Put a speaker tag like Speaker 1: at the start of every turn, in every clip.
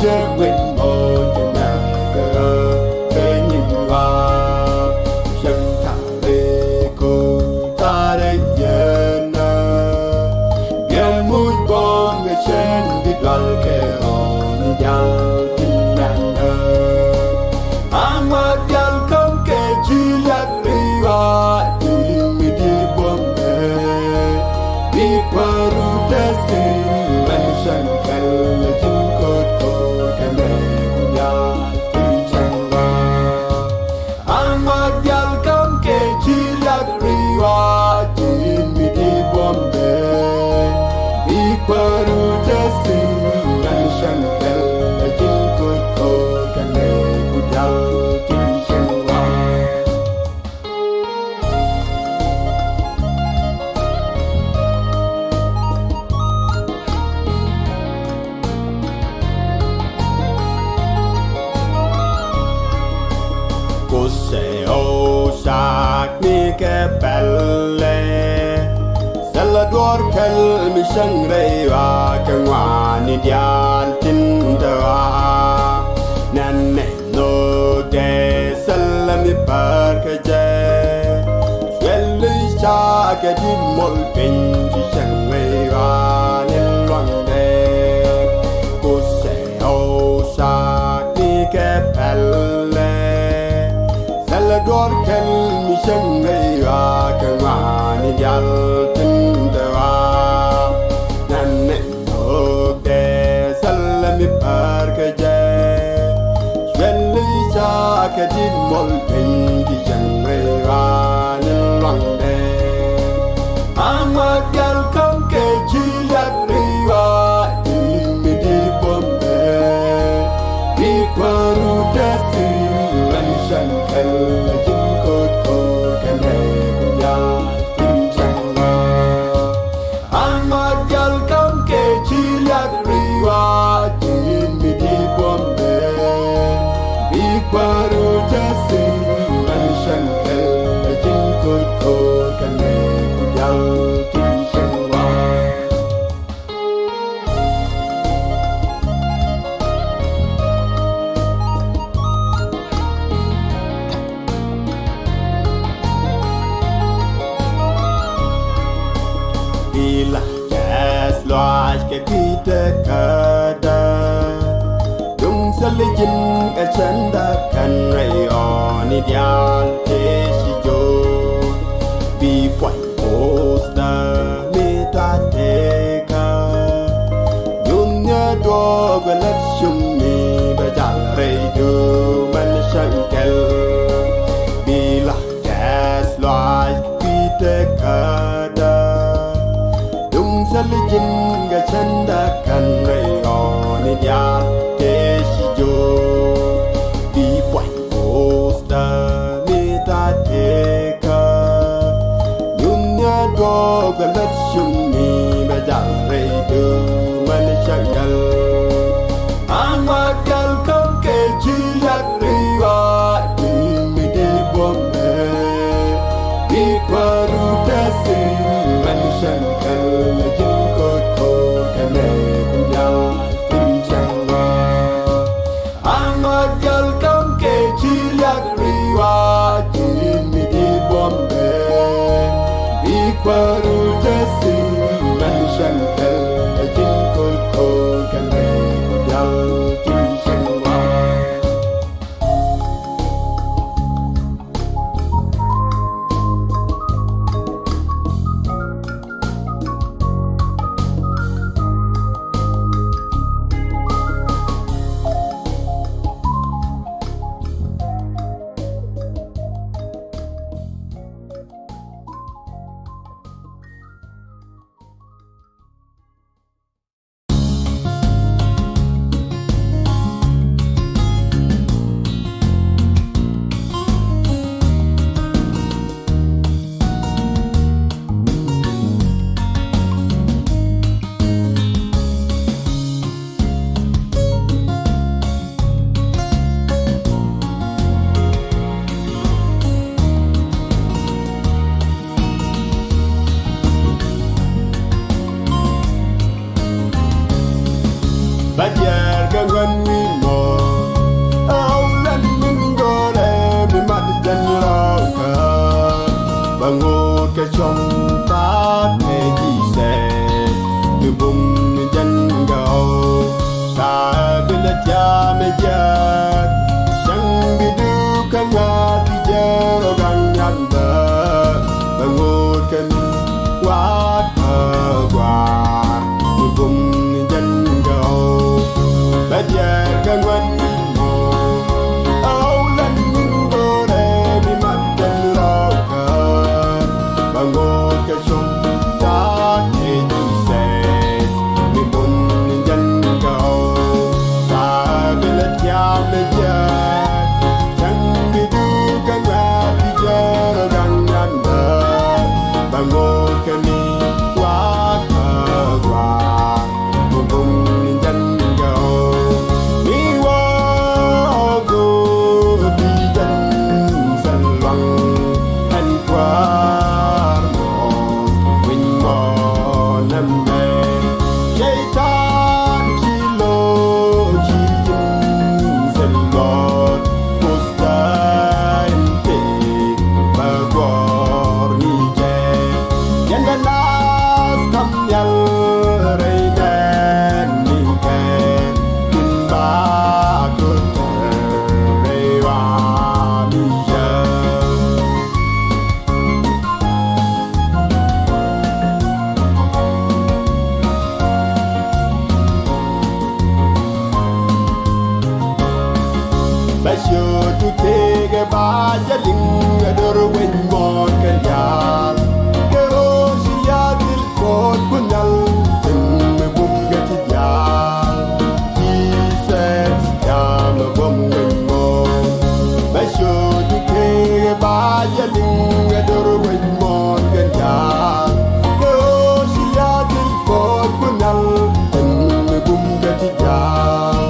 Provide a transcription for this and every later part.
Speaker 1: chơi quên một chân nàng cơ bên nhìn hoa chân thẳng về cô ta đây giờ nơ game mũi bom người trên đi đoàn kề hòn nhau tin nàng nơ ama gian không kể chi lạc đi hoa tìm mi đi bom bè đi qua rute xin mình chẳng cần là chúng cốt cô cái này cũng ya tin chẳng hoa ama gian không kể chi lạc đi hoa tìm mi đi bom bè đi qua rute xin mình chẳng cần là chúng cốt cô cái này cũng ya tin chẳng hoa cô sẽ ô sạc mi cái belle sẽ là đuổi theo mi sang đây và cái ngoan đi ăn tin đó nên này nô để sẽ là mi bờ cái chè quên lý cha cái đi một mình chỉ chẳng mấy và nên loạn đề cô sẽ ô sạc mi cái belle đuổi theo mi sang đây và cái ngoan đi ăn tin đó nên này nô để sẽ là mi bờ cái chè quên lý cha cái đi một mình chỉ chẳng mấy và nên loạn đề ama gian không kể chi lạc đi và tìm mi đi bom bè đi qua rute xin anh chẳng cần là chúng cốt cô cái này cũng ya tin chẳng hoa ama gian không kể chi lạc đi và tìm mi đi bom bè đi qua rute xin anh chẳng cần là chúng cốt cô cái này cũng ya tin chẳng hoa bila gas loa cái kita kada dung salijin cái chân đã cần ray on ideal thế si jo bi point poster meta teka dunya do galat shumi bajal ray du man shankel bila gas loa kita kada salijin ga chanda kan ray on ya te shi jo bi point poster meta teka dunya do galat shumi ba ja ray du man shagal ama gal không kể chi lạc ri wa mi đi bom bè đi qua rute xin man shagal la jin ko cái should to take a bad yelling a door when more can yell. Go, she had it for Punal, and the boom get it yell. He says, Yam a boom when more. I should to take a bad yelling a door when more can yell. Go, she had it for Punal, and the boom get it yell.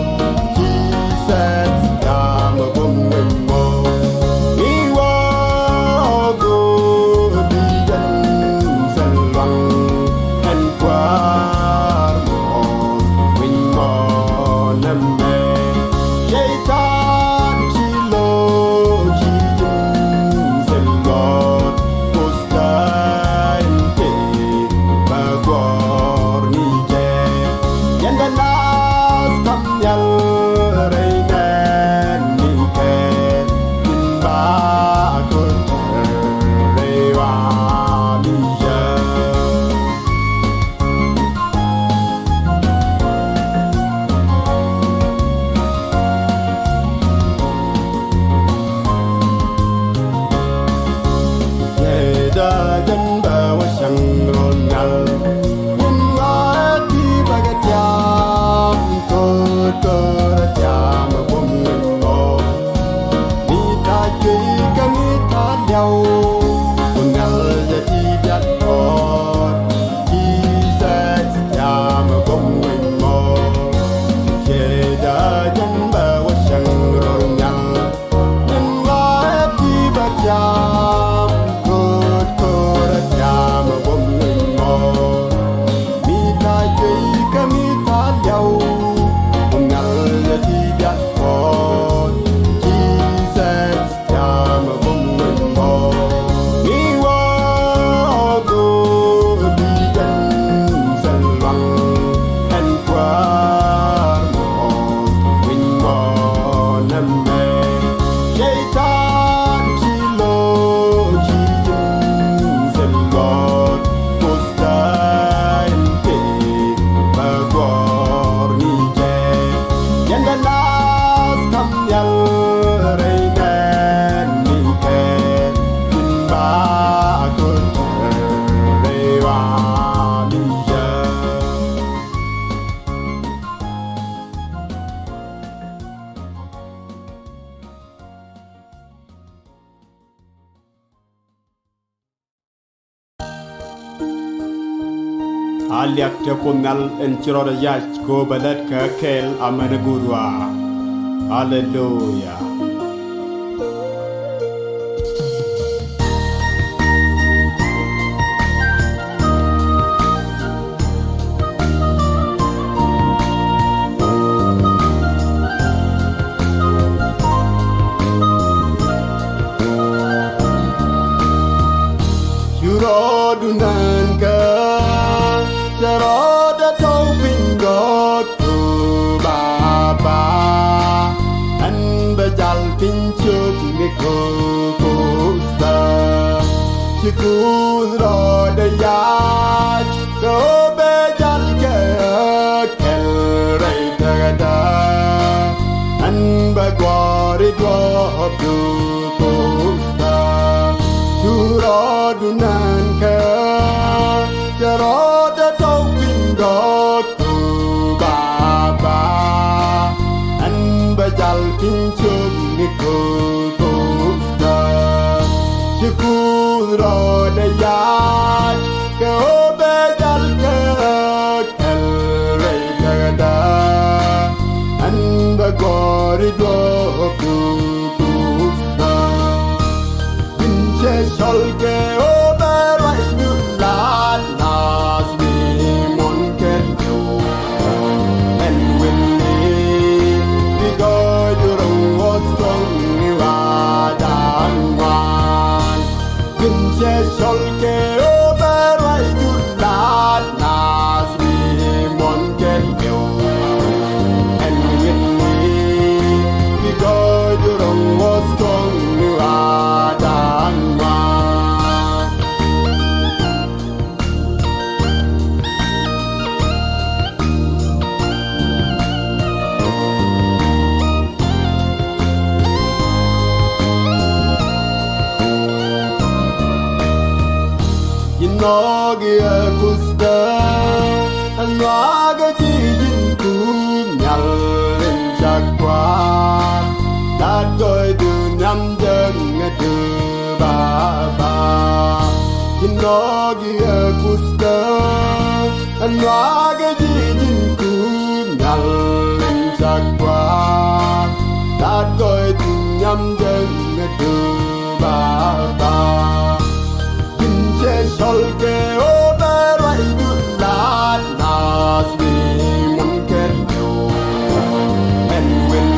Speaker 1: Aliak te punal en chirora yach ko balat ka kel amanagurwa. Hallelujah. Yurodunan ka Jaroda toping God to Baba and bajal pinchuk niko kosta Chikuz roda yach go bajal ke kel ray tagada and bagwari dwab do kosta Jurodunan ka Jaroda God to Baba and bajal pinchuk niko kosta Chikuz roda yach ke bajal ke kel ray tagada and bagwari dwab do kosta Pinche sol ke oberai nulat nas Solke oberai julat nasri monken yo and with me we go jurong was strong ni adangwan Anwaga jijin tu nhial lên chắc quá đã tôi từ năm dân nghe từ ba Kinogia kusta Anwaga jijin tu nhial lên chắc quá đã tôi từ năm dân nghe từ ba Kinche solke oberai du lat nas vi mun kerjo and when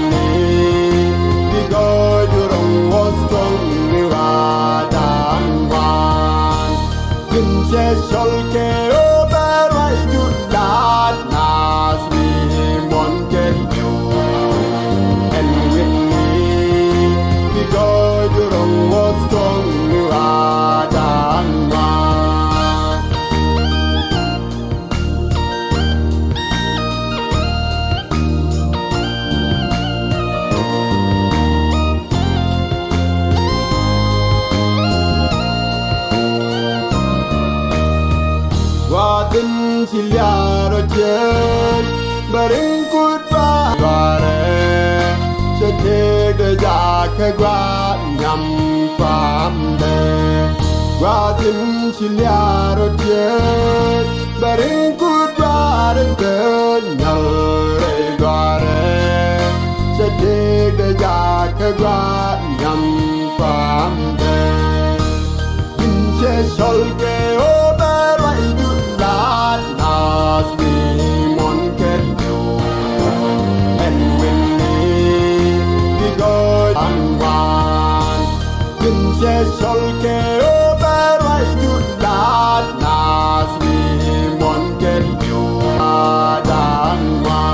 Speaker 1: we go durong was strong ni wadan wan Kinche solke oberai du lat nas vi mun kerjo and when we go durong was strong ni wadan wan Wadin siliaro jen beringkut bare Setek de jake gwa nyam pamde Wadin siliaro jen beringkut bare nyal re bare Setek de jake gwa nyam pamde Inche solke oberai du lat nas vi mon kerjo and when we go anwan Inche solke oberai du lat nas vi mon kerjo adanwan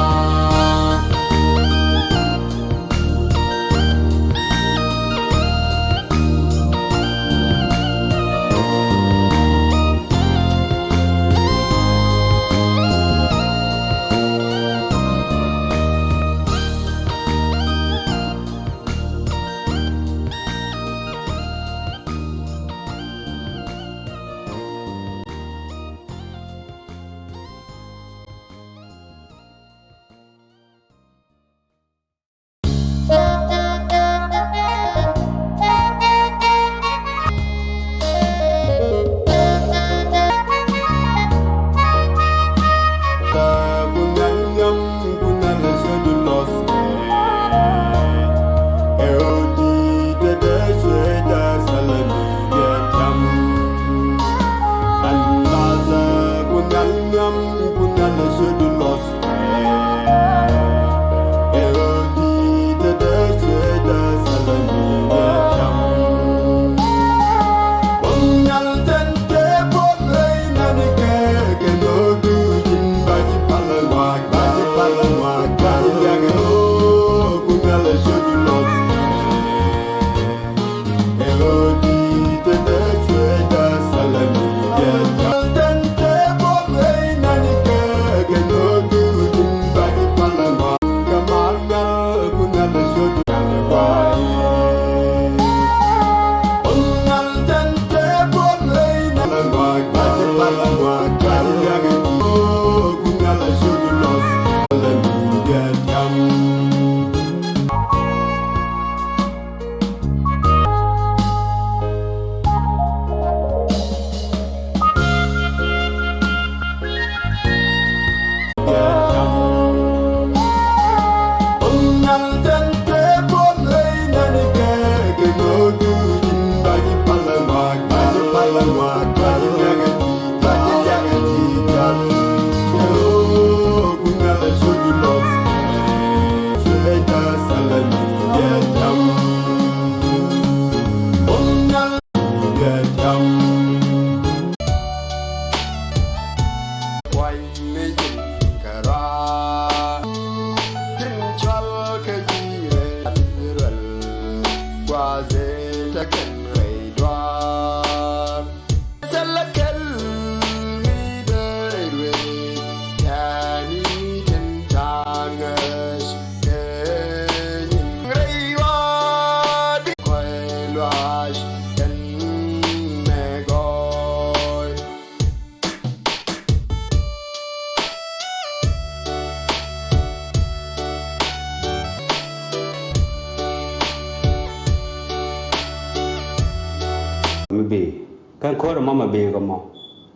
Speaker 2: kan ko da mama be ga mo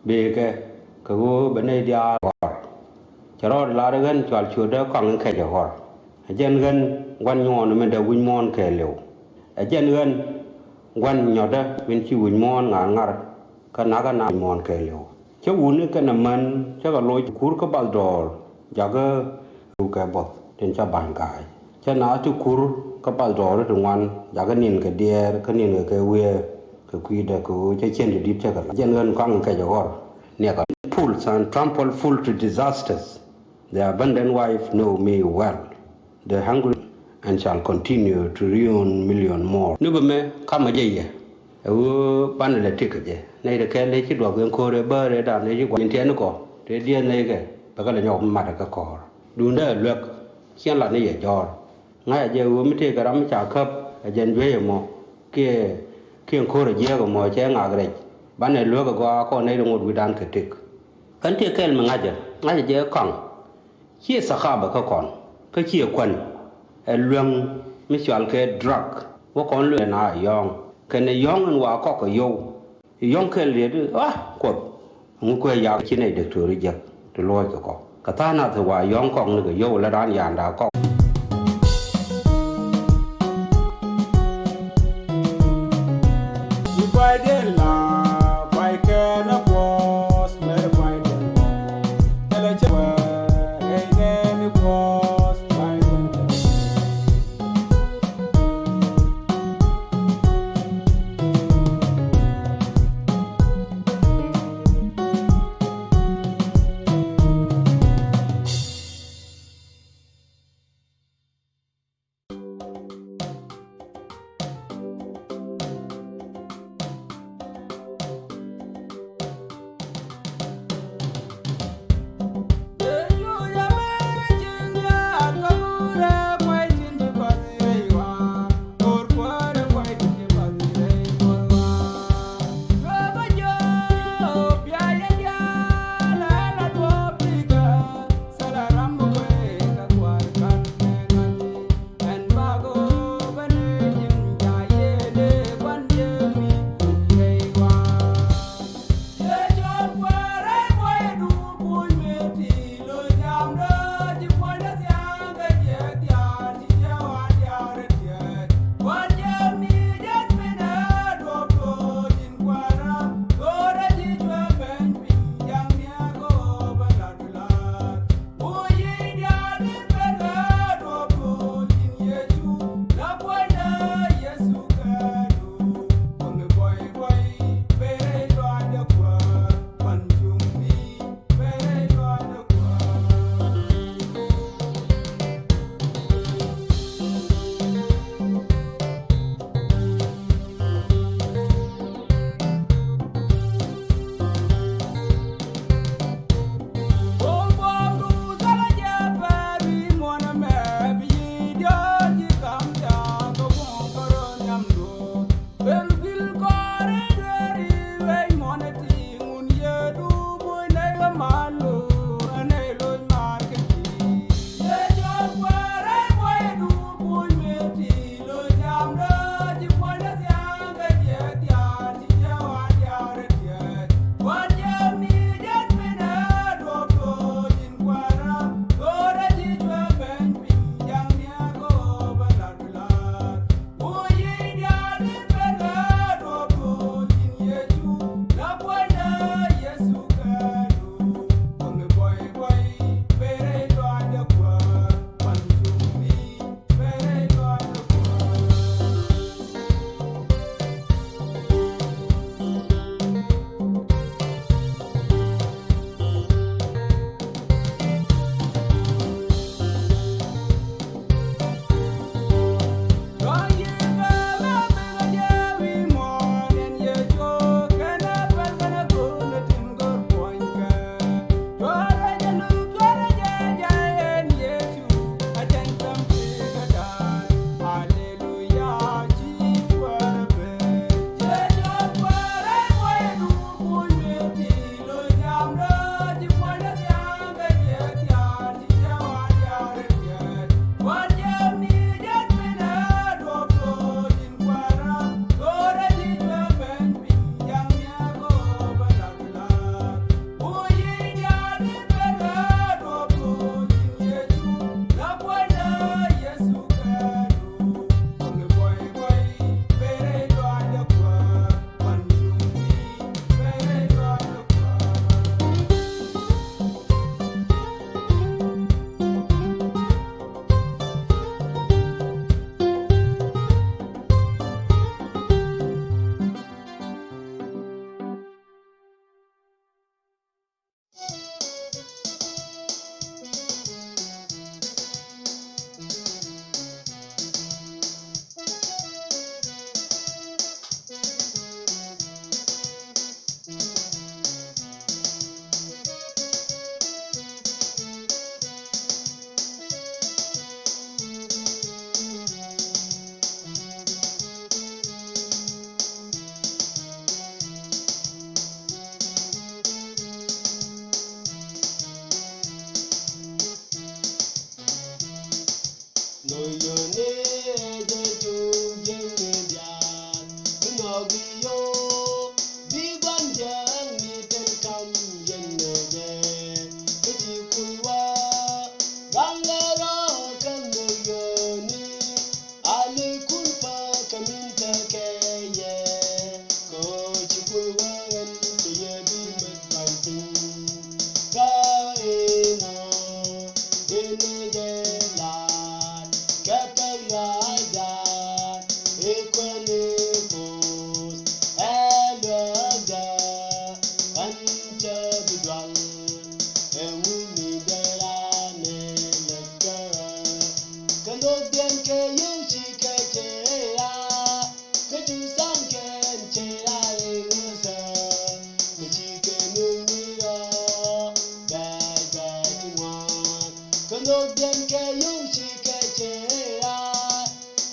Speaker 2: be ke ka go bane dia charo la da gan chal chu da kong ke ja hor jen gan wan nyon me da win mon ke lew jen gan wan nyoda win chi win mon ngar ka na ga na mon ke lew che un ke na man che ga loy kur ka bal dor ja ga du ka bo ten cha ban kai cha na tu kur ka bal dor tu wan ja ga nin ka der ka nin ka we ka quy da ko che chen di cha ga jen gan kong ke ja hor ne ka fools and trample full to disasters. The abandoned wife know me well. The hungry and shall continue to ruin million more. Nuba me kama jeye. Ewu ban le tikaje. Nei de kele chi do gwen ko re ba re da ne ji kwa intien ko. Te dien nei ke ba ka le nyok ma da ka ko. Du nda lek chen la ne ye jor. Nga je wu mi te ka ram cha khap jen jwe mo ke kien ko re je ko mo che nga gre. Ban ne lo ko nei de ngod wi dan ke tik. Kan te kel ma ngaje je kong. Chia sahaba ka kon ka chia kwan luang mi chal ke drug wo kon le na yong ken yong an wa ko yong ke le de ko ngu ko ya chi nei de tu ri je to loy ka ta na to wa yong kong ne yo la dan yan da ko
Speaker 1: Kano bien ke yung chi ke chera,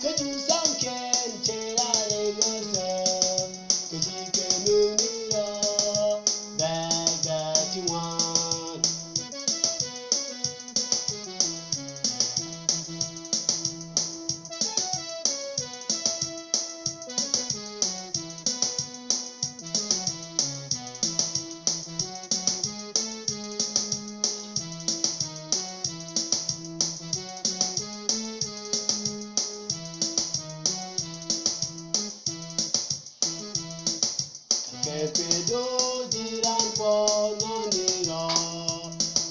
Speaker 1: ke ju sang ken chera re ngasa, ke chi ke nu ni ro, ba ba ti wan. Kepedo jiran pono niro,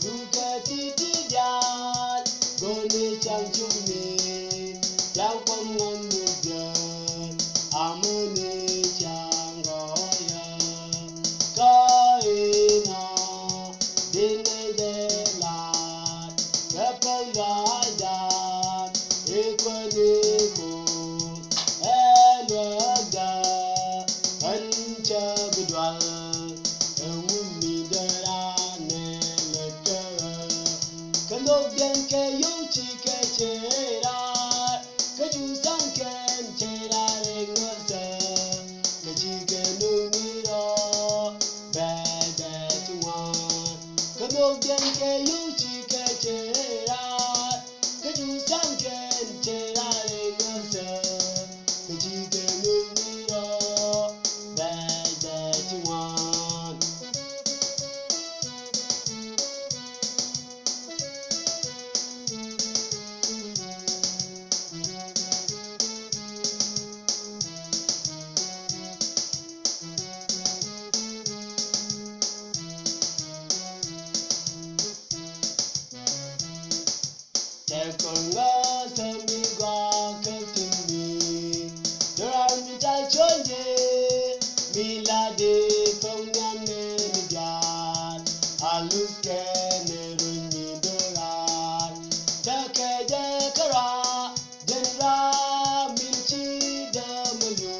Speaker 1: duka titi jal, goni chang chumi, chang pamon mugen, amuni chang goya, kaina, dine de lat, kepegajan, ikoniku, elwaga. Ancha bedwal, ewumi darane leka. Kando bien ke yung chi ke chera, keju sang ken chera rengosa, keji ke nuniro, bebe tuan. Kando bien ke yung chi ke chera, keju sang ken chera rengosa, keji ke nuniro. Tekonga sami gwa ketumi, doran mi jai chonje, milade pongyam ne midyat, alus ke ne runyi doran, dake dekara, jenra minchi damayu,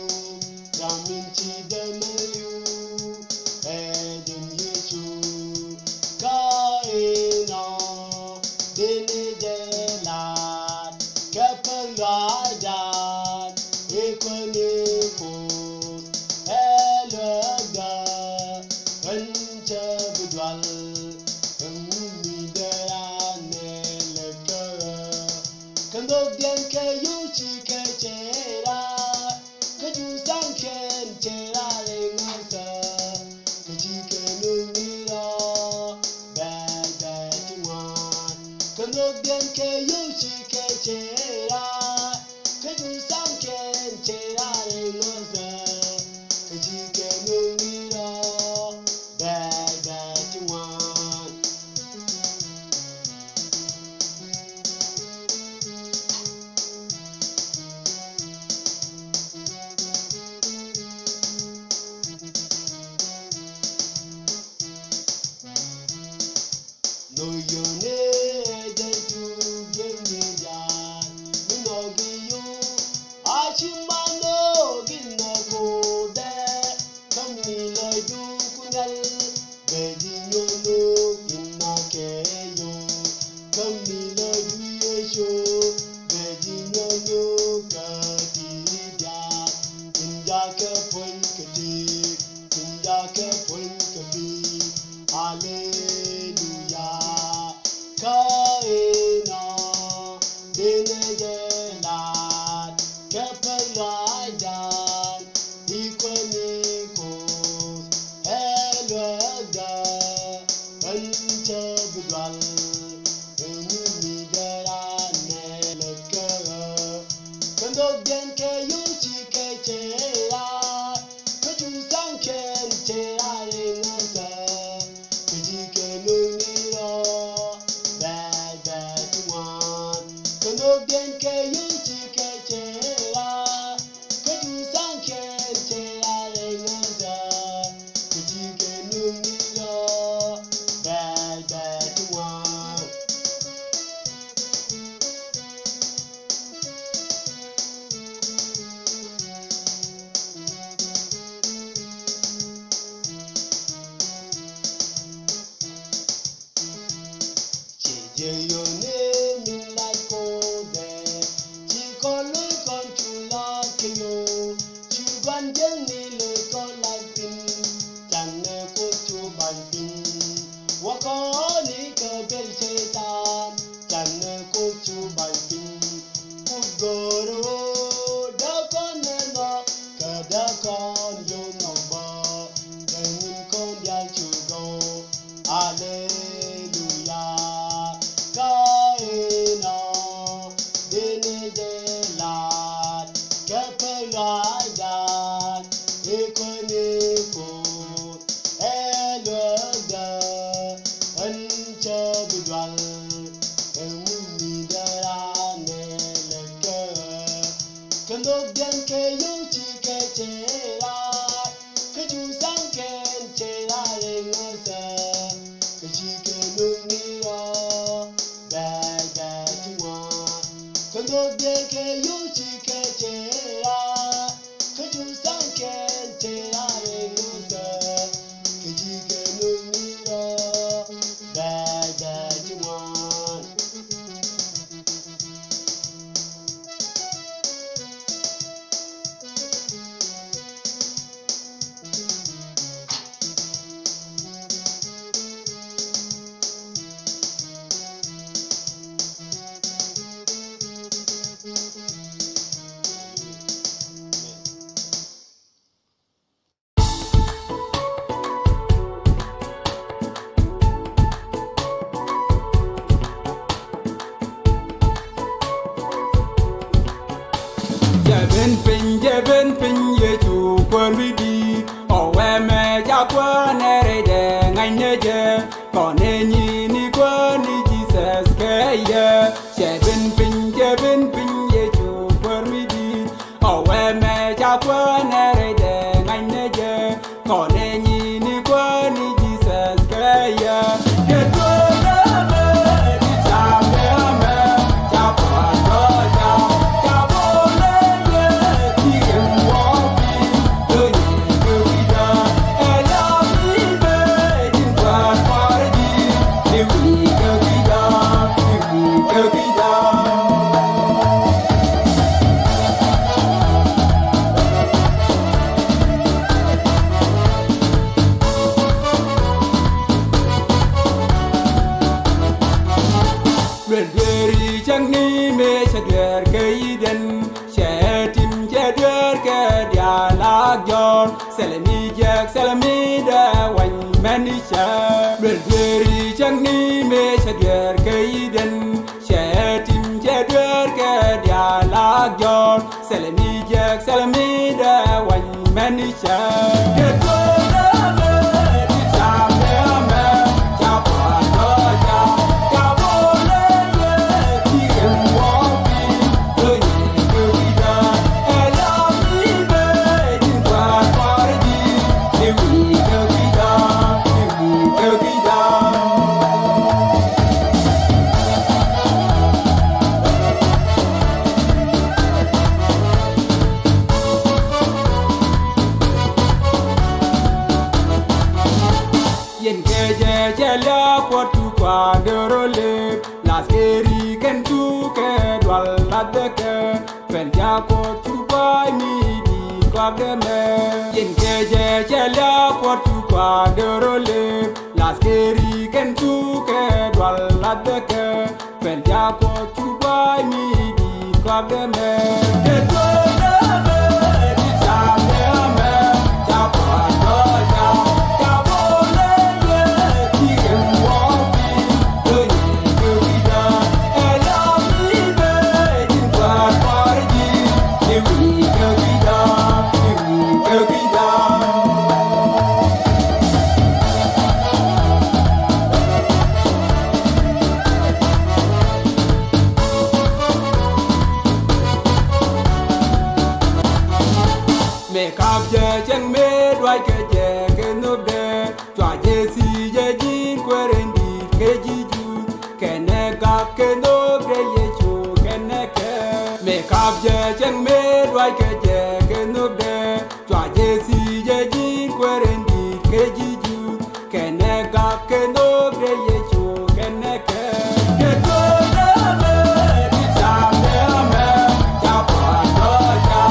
Speaker 1: raminchi damayu, edin yechu, kaina. Dini jelat, kepengajan, ikonikus, elega, ence bedwal, ewumi derane leka. Kando bien ke yuchi ke chera, keju sang ken chera rengasa, keji ke numiro, bebe tuan. Kano bien ke yung chi ke chera, keju sang ken chera rengosa, keji ke nuniro, bebe tuan. No yone de tu gemidan, no giyu, achimano gina gode, kami loy du kunal, bedinyo no gina keyo, kami loy du yesho, bedinyo no katida, inda ke pon katik, inda ke pon kapi, Hallelujah, kaina, dine jelat, kepengajan, ikonikus, elwaga, ence bedwal, ewumi derane leka. Kando bien ke yung chi ke chera, keju sang ken chera rengasa, keji ke nuniro, bebe tuan. Kando bien ke yung chi ke chera, keju sang ken chera rengasa, keji ke nuniro, bebe tuan. Yone wal ewuni darane leke kendo den ke yuchi ke chera ke ju sang ken chera ngasa ke chi ke nuni ro ba ba chwa kendo den ke yuchi ke chera ke ju sang ken chera ngasa ke chi ke nuni ro ba ba chwa Jeben pin ye chu kwen wi di o we me ja kwen ere de ngai ne je ko ne ni ni kwen ni Jesus ke ye jeben pin ye chu kwen wi di o we me ja kwen ere de ngai ne je ko ne ni kwen ni Jesus ke ye ke to na me di sa me me ja pa do ja Selami da wan manisha Berdiri chang ni me chadwer kaiden Shatim chadwer ka dialag yor Selami da wan manisha Ketona me disame me Chapa doja Kabole ye Tigem wapi Lunyi kewida Elami me Dinkwa kwarji Yen keje jela potu kwa derole las eri ken tu ke dwal ladeke fen ja potu bai mi di kwa deme yen keje jela potu kwa derole las eri ken tu ke dwal ladeke fen ja potu bai mi di kwa deme Chen me dwai ke je ke no de twa je si je jin kwerendi ke jiju ke ne ga ke no de ye chu ke ne ke me kap je chen me dwai ke je ke no de twa je si je jin kwerendi ke jiju ke ne ga ke no de ye chu ke ne ke to na me di sa me me ja pa do ja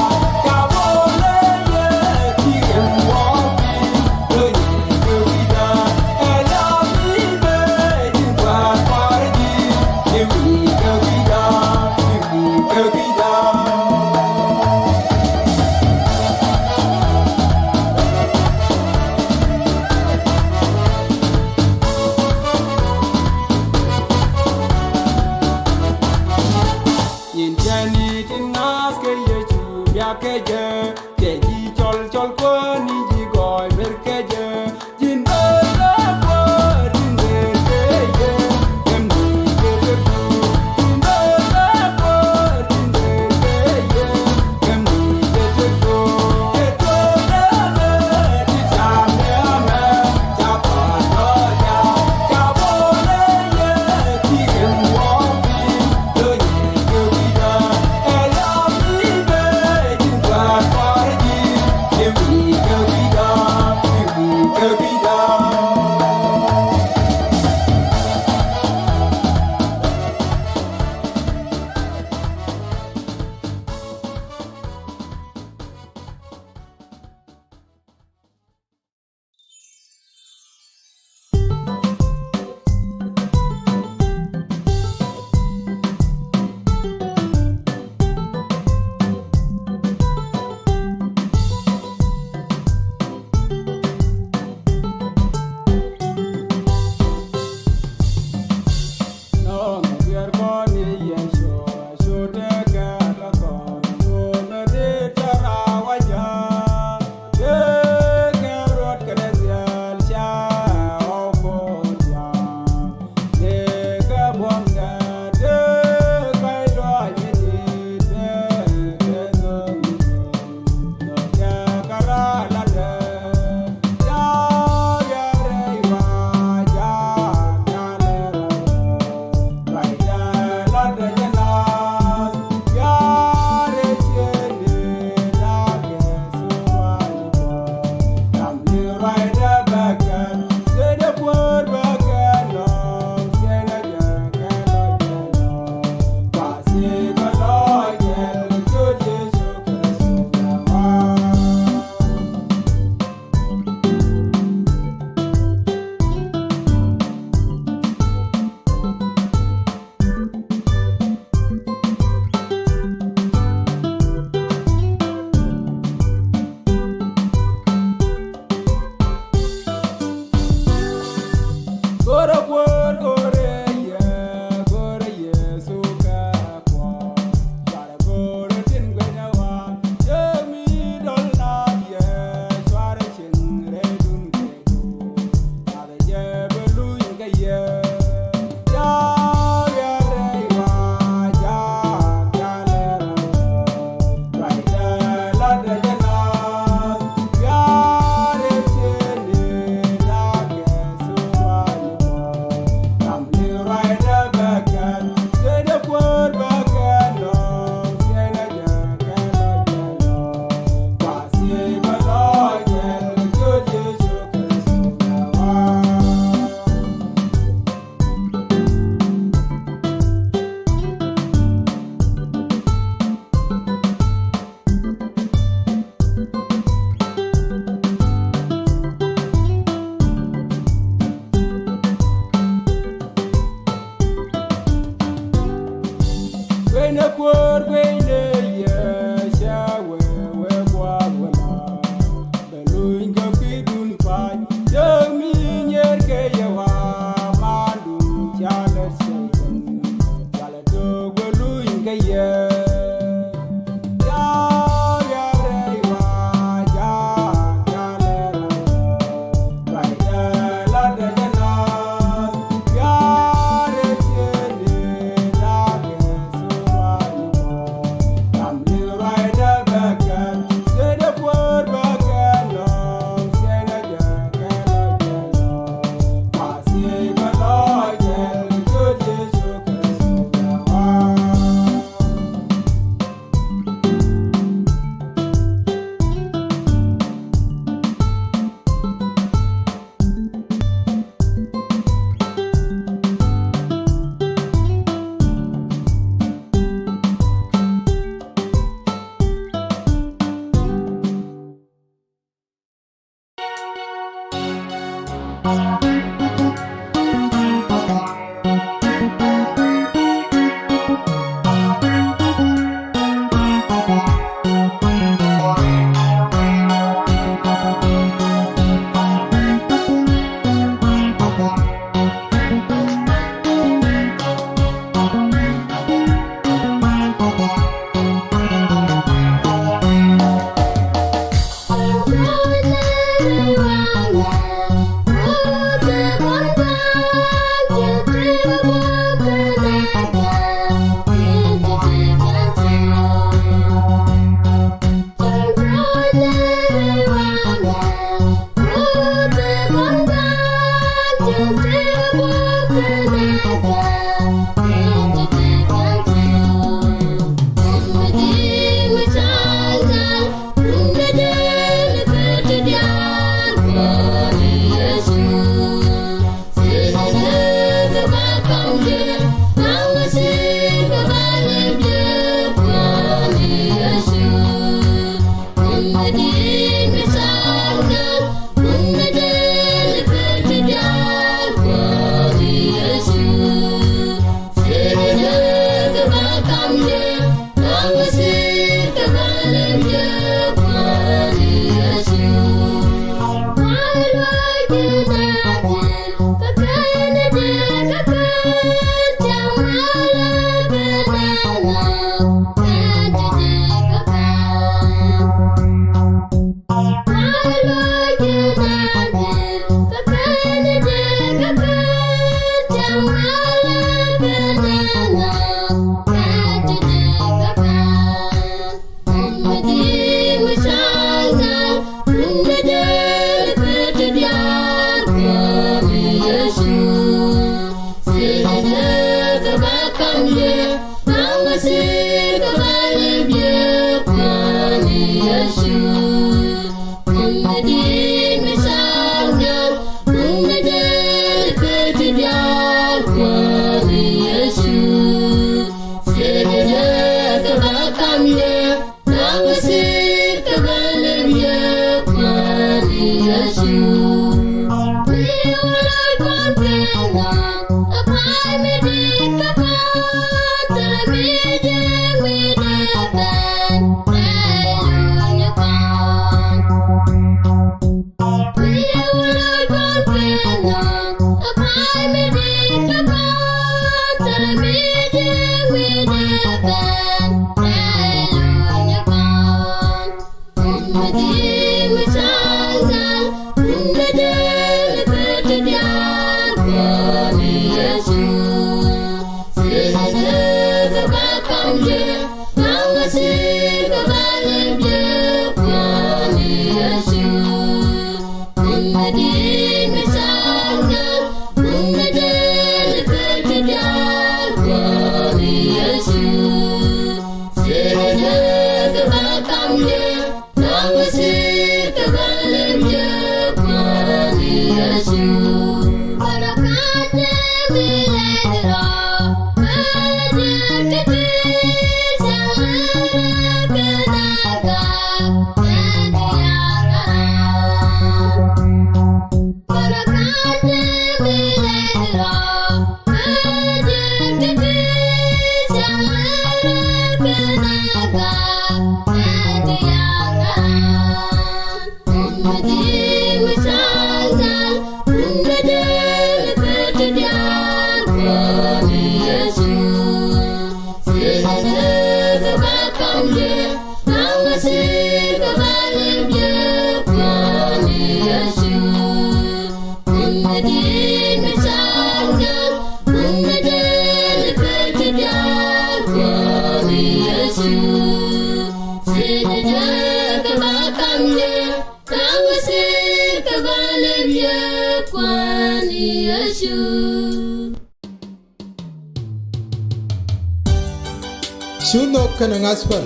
Speaker 3: Shuno kana ngaspan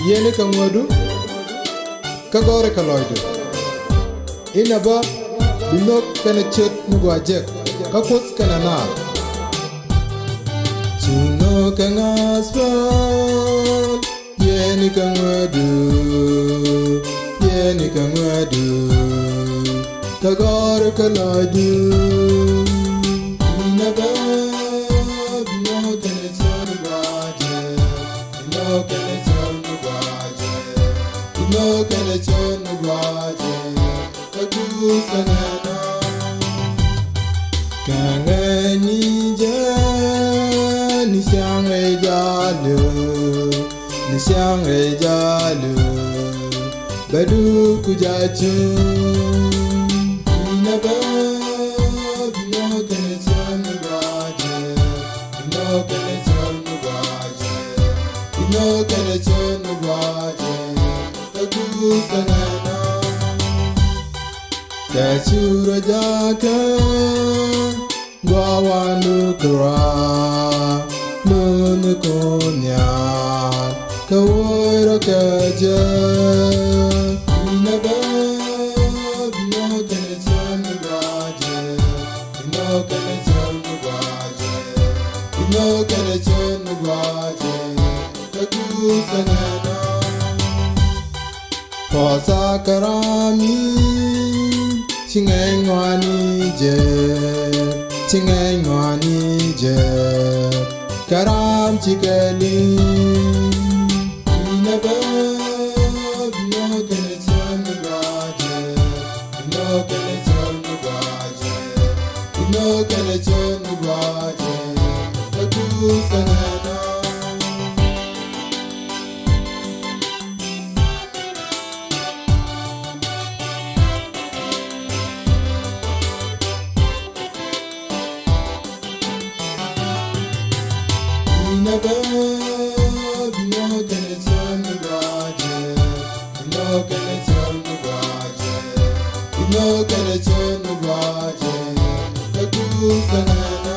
Speaker 3: yene ka ngodu ka gore ka loydu inaba binok kana chet mugwajek ka kuɔth kana na Shuno ka ngaspan yene ka ngodu ka gore ka loydu inaba Badu kujachu inaba bino kene chanu baje bino kene chanu baje bino kene chanu baje badu kanana Kachura jaka Gawanu kura Nunu kuɔnyä Kawoiro kaja Inaba Bino kene chanu baje Bino kene chanu baje Bino kene chanu baje Kadu kanana Posa karami Chingengwani je Karam chikali Inaba Bino kene chanu baje Bino kene chanu baje Bino kene chanu baje Kadu kanana Inaba Bino kene chanu baje Bino kene chanu baje Bino kene chanu baje Kadu kanana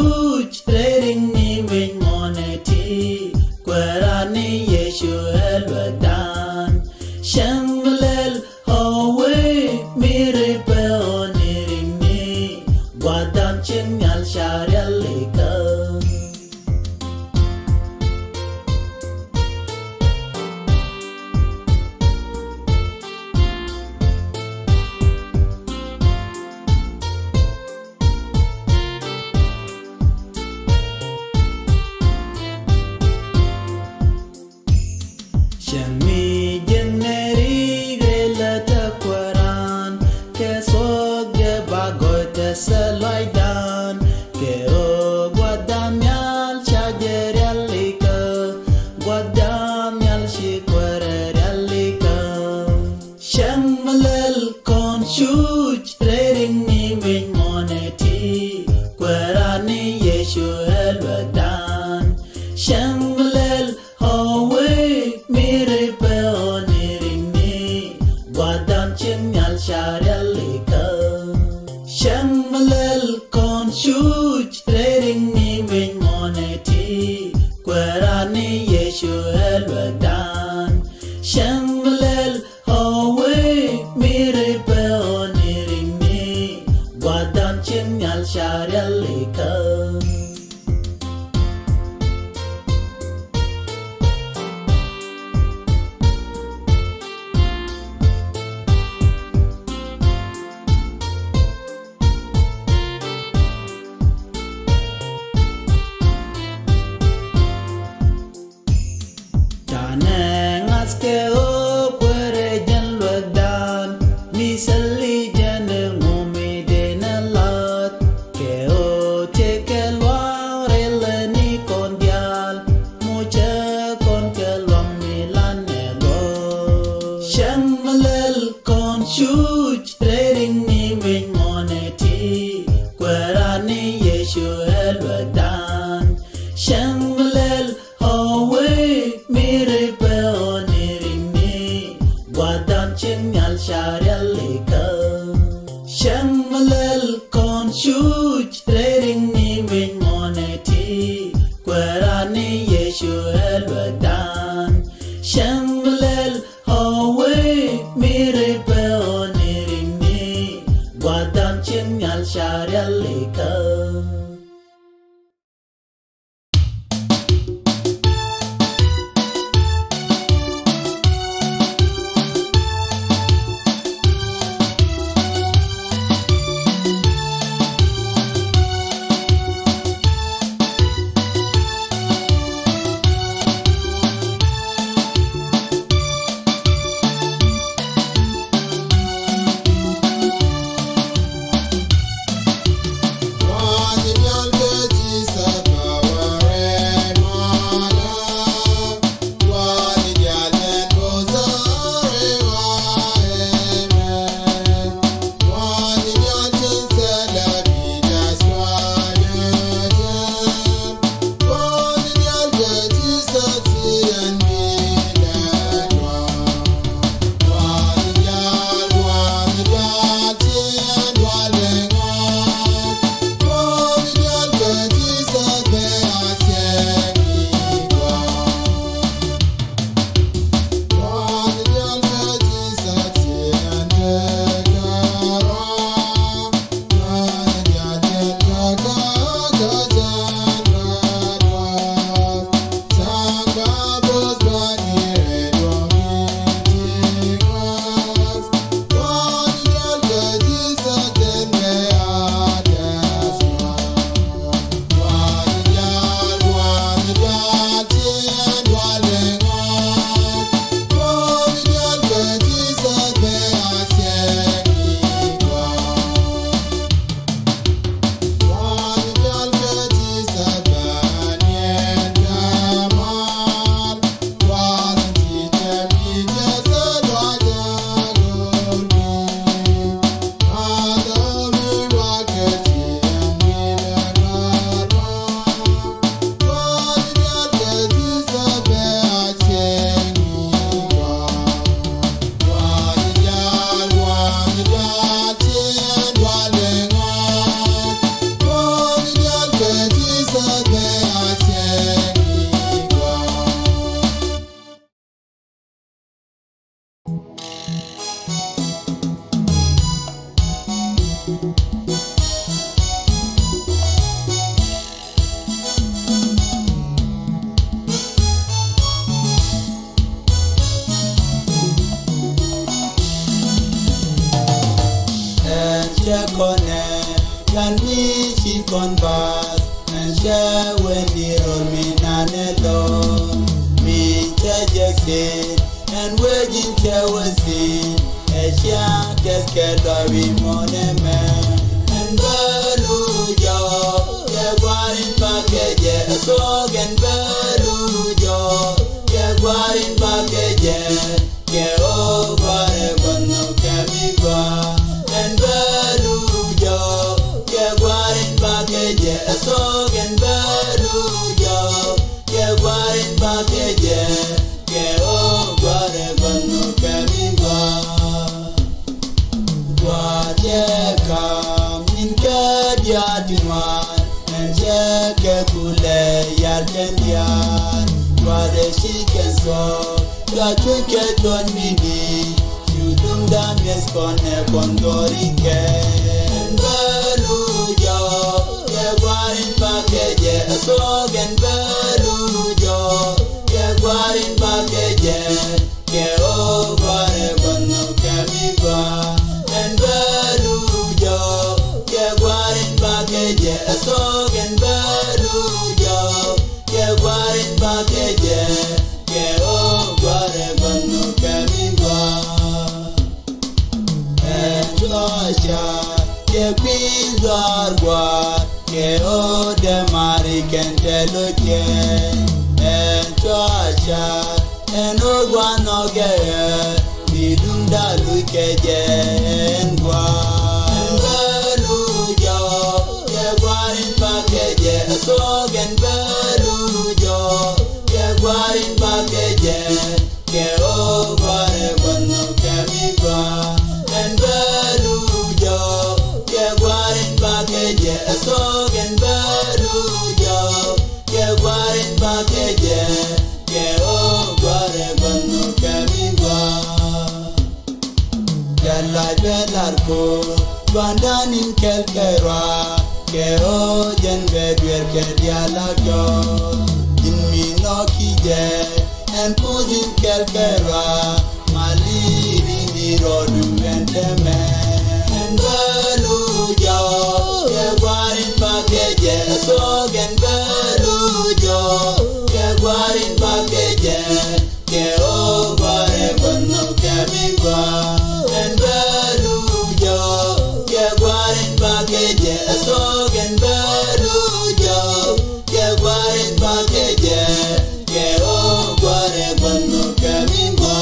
Speaker 4: chuch reading ni win moneti kwerani yeshu elwadan shanglel howe mire pe onirini wadam chingal sharialika Shami jeneri grela takwaran ke soge bagote selaidan ke o guadamial chajeralika guadamial shikwaralika shamlel kon shuch reading ni win moneti kwarani yeshu elwadan shamlel howe mire pe onirini wadam chingal sharialika shamlel kon shuch reading ni win moneti kwerani yeshu elwadan shamlel howe mire pe onirini wadam chingal sharialika Tanengas ke o kwere jan lwadan misali jan ngome de nalat ke o teke lware leni kondial mocha kon ke lwam milan nego shamlel kon shuch reading ni win moneti kwerani yeshu elwadan shamlel howe mire pe onirini wadam chingal sharialika shamlel kon shuch reading ni win moneti kwerani yeshu elwadan shamlel howe mire pe onirini wadam chingal sharialika chekone can we she converse and share when the roll me nanelo me chejekte and waging chewasi Asia keske we moneme and balujo yagwarin pakeje so gen balujo yagwarin pakeje ke o bare kono kemigwa and balujo yagwarin pakeje so gen balujo yagwarin pakeje ke o bare kono kemigwa and check kule yarkendian wade she can so la chuke don mini you dum dam yes konne kondori ken balujo ye warin pakeje so gen balujo ye warin pakeje ke o bare kono kemiba and balujo ye warin pakeje so gen balujo ye warin pakeje ke o bare kono kemiba and Joshua ye kwizar gwa ke o de mari kentelo ke and Joshua and ogwa no ge bidunda luke jen gwa balujo ye gwarin pakeje so gen balujo ye gwarin pakeje ke o gware kono kemigwa and balujo ye gwarin pakeje so gen balujo ye gwarin pakeje ke o gware kono kemigwa Yalla belarko Bandan in kelkera Ke o jen bedwer ke diala yo In mi no kije En puzin kelkera Maliri ni rodu enteme En balujo Ke gwarin pakeje So gen balujo Ke gwarin pakeje Ke o gware kono kemigwa and balujo ke gwarin pakeje so gen balujo ke gwarin pakeje ke o gware kono kemigwa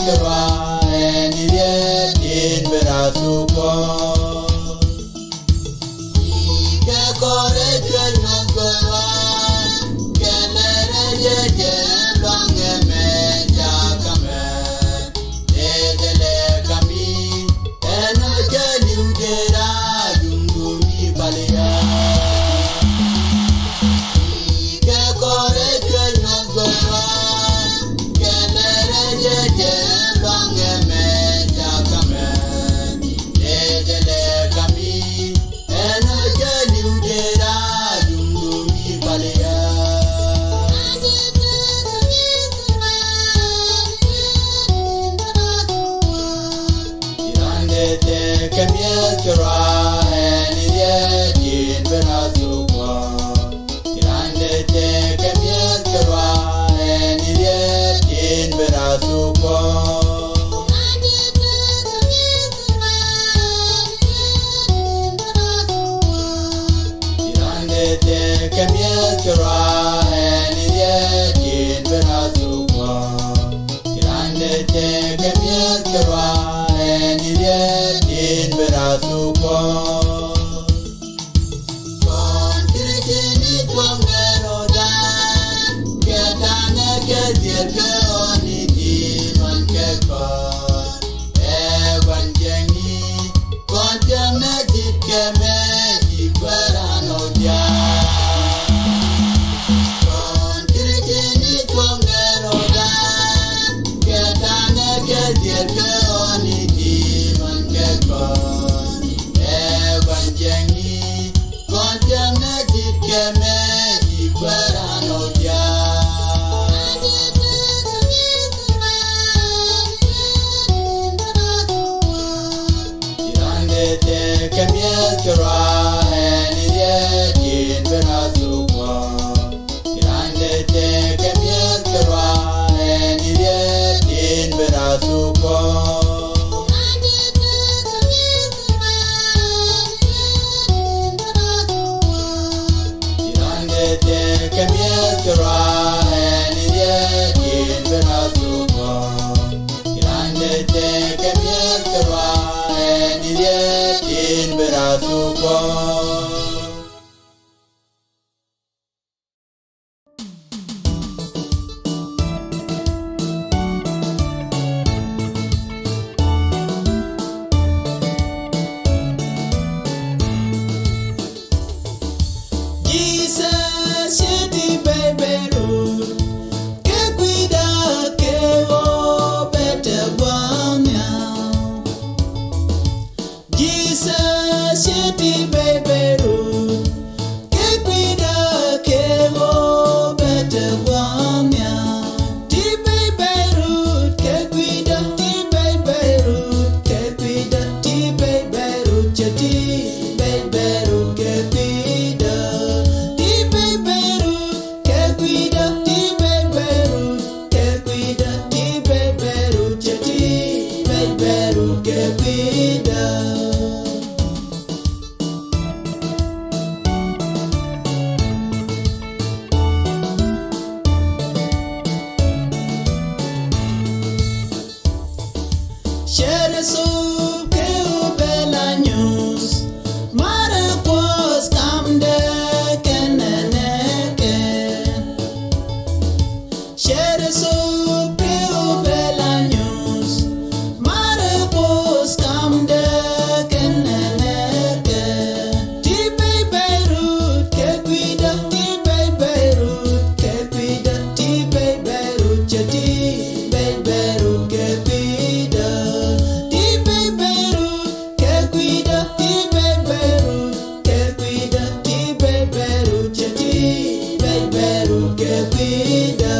Speaker 4: kerwa eni ye din berasuko ke kore jeno gowa kenere ye ye bange me jakame edele kami eno jeli udera dungumi balia ke kore jeno gowa kenere ye ye bange me jakame edele kami eno jeli udera dungumi balia te kemiel kera eni ye din berasuko Irande te kemiel kera eni ye din berasuko Irande te kemiel kera eni ye din berasuko Irande te kemiel kera eni ye din berasuko Kontirikini tuangero dan Ketane ketir ke oni diman kekor Ewan jengi Kontem najib keme di berano dia Kontirikini tuangero dan Ketane ketir ke oni diman kekor Ewan jengi Kontem najib keme di berano dia Irande te kemiel kera eni ye din berasuko Irande te kemiel kera eni ye din berasuko Irande te kemiel kera eni ye din berasuko Irande te kemiel kera eni ye din berasuko Jesus, city baby road, que cuida que o better one now. Jesus, city baby road, que cuida que o better one now. Ti baby road, que cuida, ti baby road, que cuida, ti baby road, ti baby road, que cuida. Ti baby road, que cuida, ti baby road, que cuida, ti baby road, ti baby road, que cuida. Share soup que o bela news. Mara quos come de keneneke. Share soup que o bela news. Mara quos come de keneneke. Ti baby root que cuida, ti baby root que cuida, ti baby root, ti baby root que cuida. Ti baby root que cuida, ti baby root que cuida, ti baby root, ti baby root que cuida.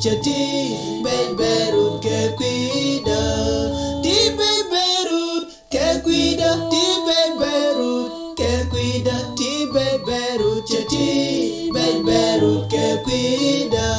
Speaker 4: chati Beirut ke cuida Di Beirut ke cuida Di Beirut ke cuida Di Beirut chati Beirut ke cuida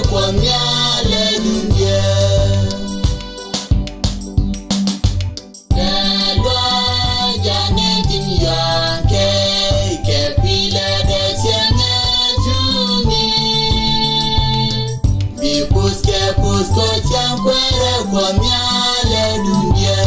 Speaker 4: puɔnyä le dunia. Puɔnyä le dunia.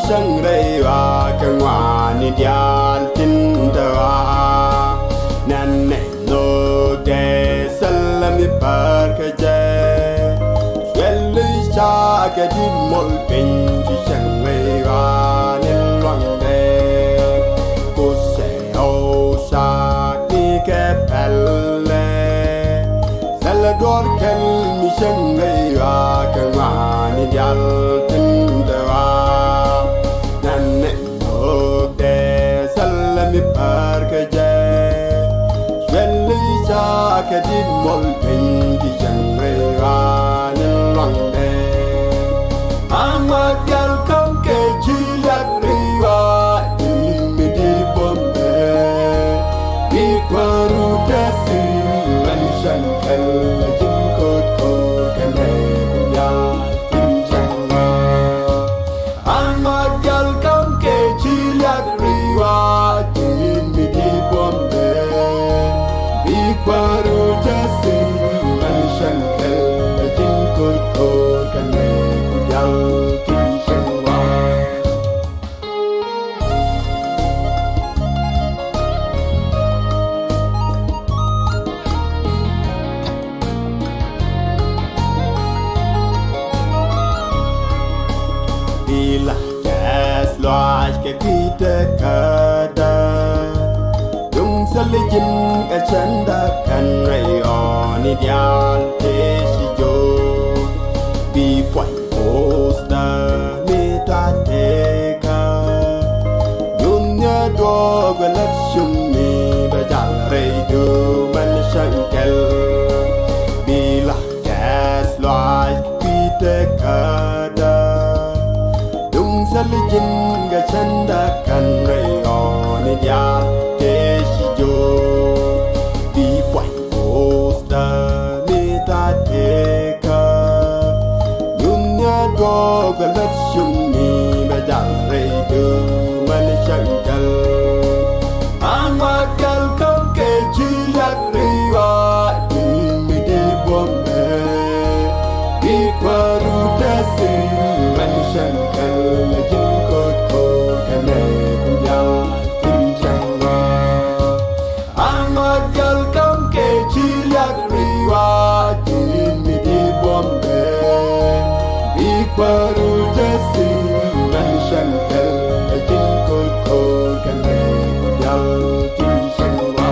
Speaker 1: Shang rei wa kan wa ni dial tin da wa nan ne no de salam ni par ka je wel cha ka di mol pen chi shang rei wa ni long de ko se o sa ni ke pelle salador kan mi shang rei wa kan wa ni dial tin da wa Bila jas loaj ke kita kada Dung salijin ke chanda kan rayon ideal te shijo Bi puai posta meta teka Dunya dog let shumi bajal reidu man shankal Bila jas loaj kita kada Salijin ga chanda kan rayon ideal te shijo Bi puai posta meta teka Dunya dog let shumi bajal reidu man shankal Amagal kam ke jilak riwa Dimi di bombe Bi kwaru dasi man shankal Baru jasi man shankal jin kot kot kan jal jin shangwa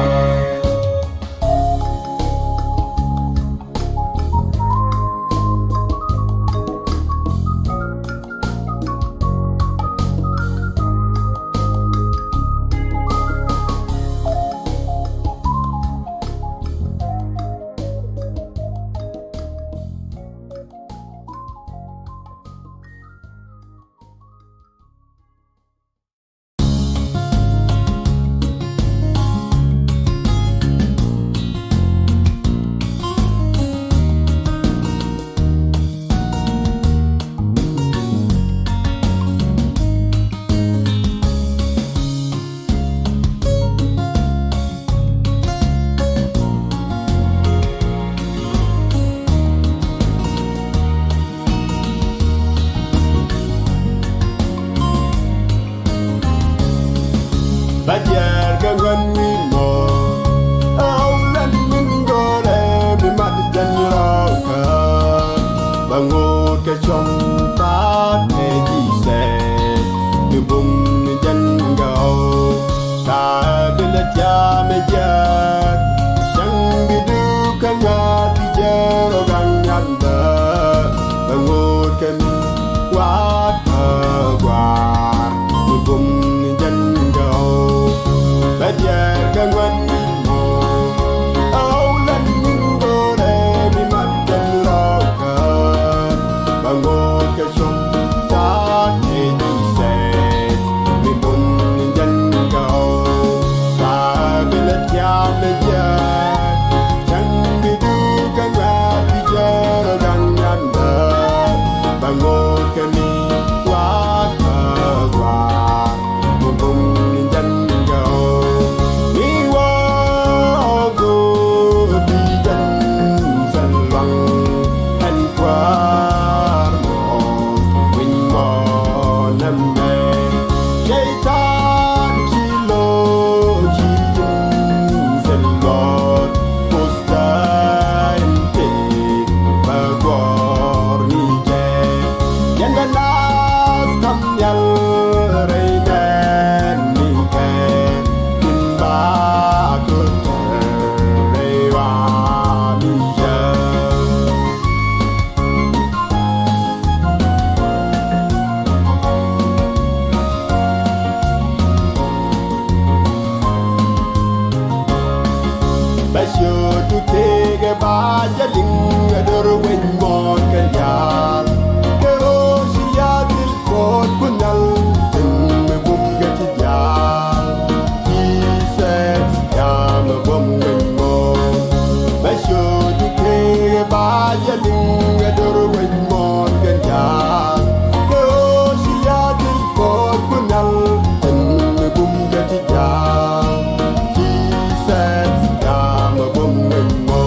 Speaker 1: Bajar gangan wimo Aulan min gore bimat jan rauka Bangut ke chong ta te ji se Như bung jan gao Sa bila tia me jar Sang bidu kanga ti jero gang nyanda Bangut ke mi wat war Như bung jan gao Bajar gangan mo Aulan min gore mi matan rauka Bangun ke syum ta te di ses Mi pun jan gao Sa bila tia mejar Chang bidu kanga bijar gang nyanda Bangun ke mi wat war Mi pun jan gao Tu tege ba jaling ador wen mon kanyal Kero siya dil kot punal Tin me bum gati jal Jesus ya me bum wen mon Basyo tu tege ba jaling ador wen mon kanyal Kero siya dil kot punal Tin me bum gati jal Jesus ya me bum wen mon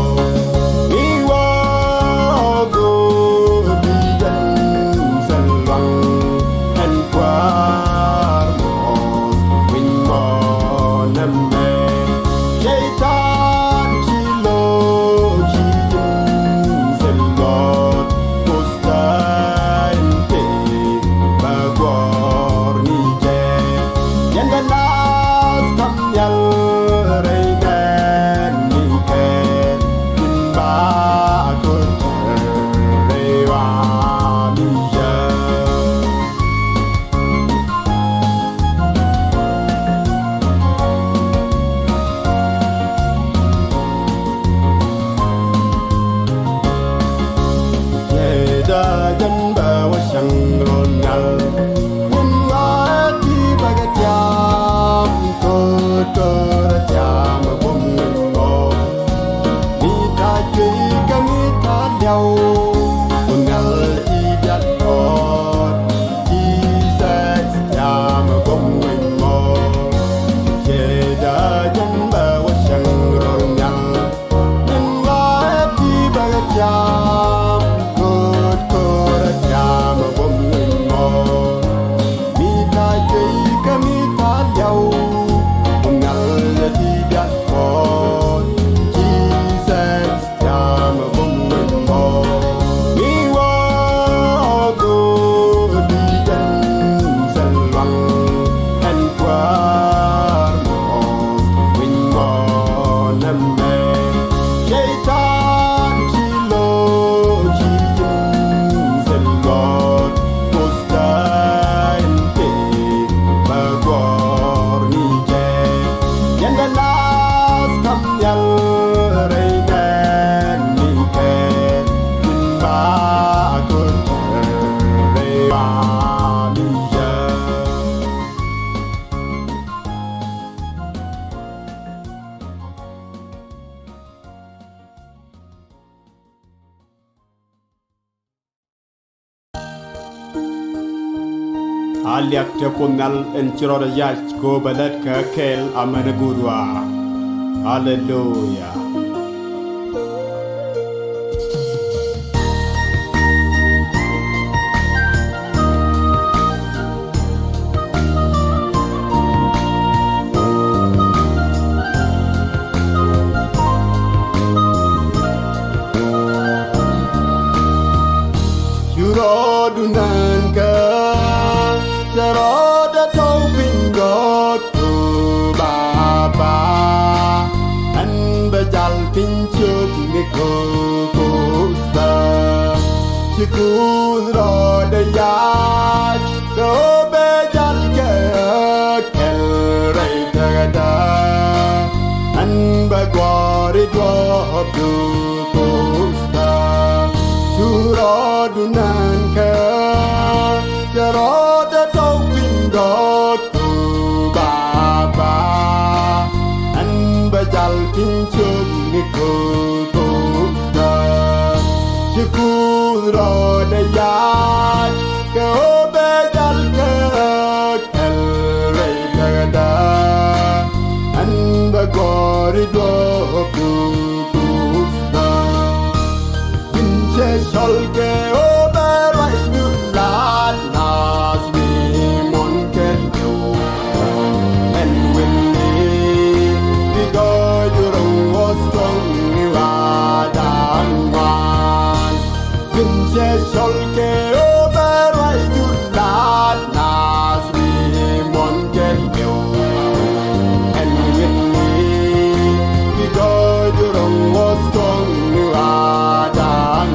Speaker 1: aliak te punal en chirora yach ko balat ka kel amanagurwa. Hallelujah. Dunan ka Sarada tau pingot tu baba An bajal pinchuk ni ko kusta Chikun roda yach Ko bajal ka kel ray tagada An bagwari dwab du kusta Dunan ka Jarada tau pingot tu baba An bajal pinchuk ni ko kusta Chikun roda yach Ka bajal ka kel ray tagada An bagwari dwab du kusta Sol ke oberai du lat nas mi mon ken du en winni di go du rong was tong ni wa dan wan pinche sol ke oberai du lat nas mi mon ken du en winni di go du rong was tong ni wa dan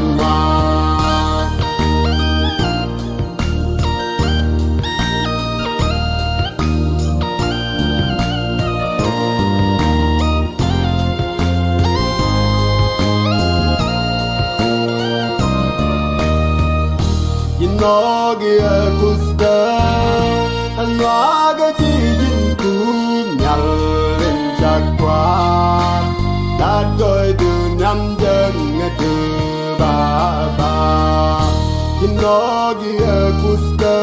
Speaker 1: Nogia kusta Anwaga jijin ku nhial lên chakwa Đạt gọi từ năm dân từ ba ba Nogia kusta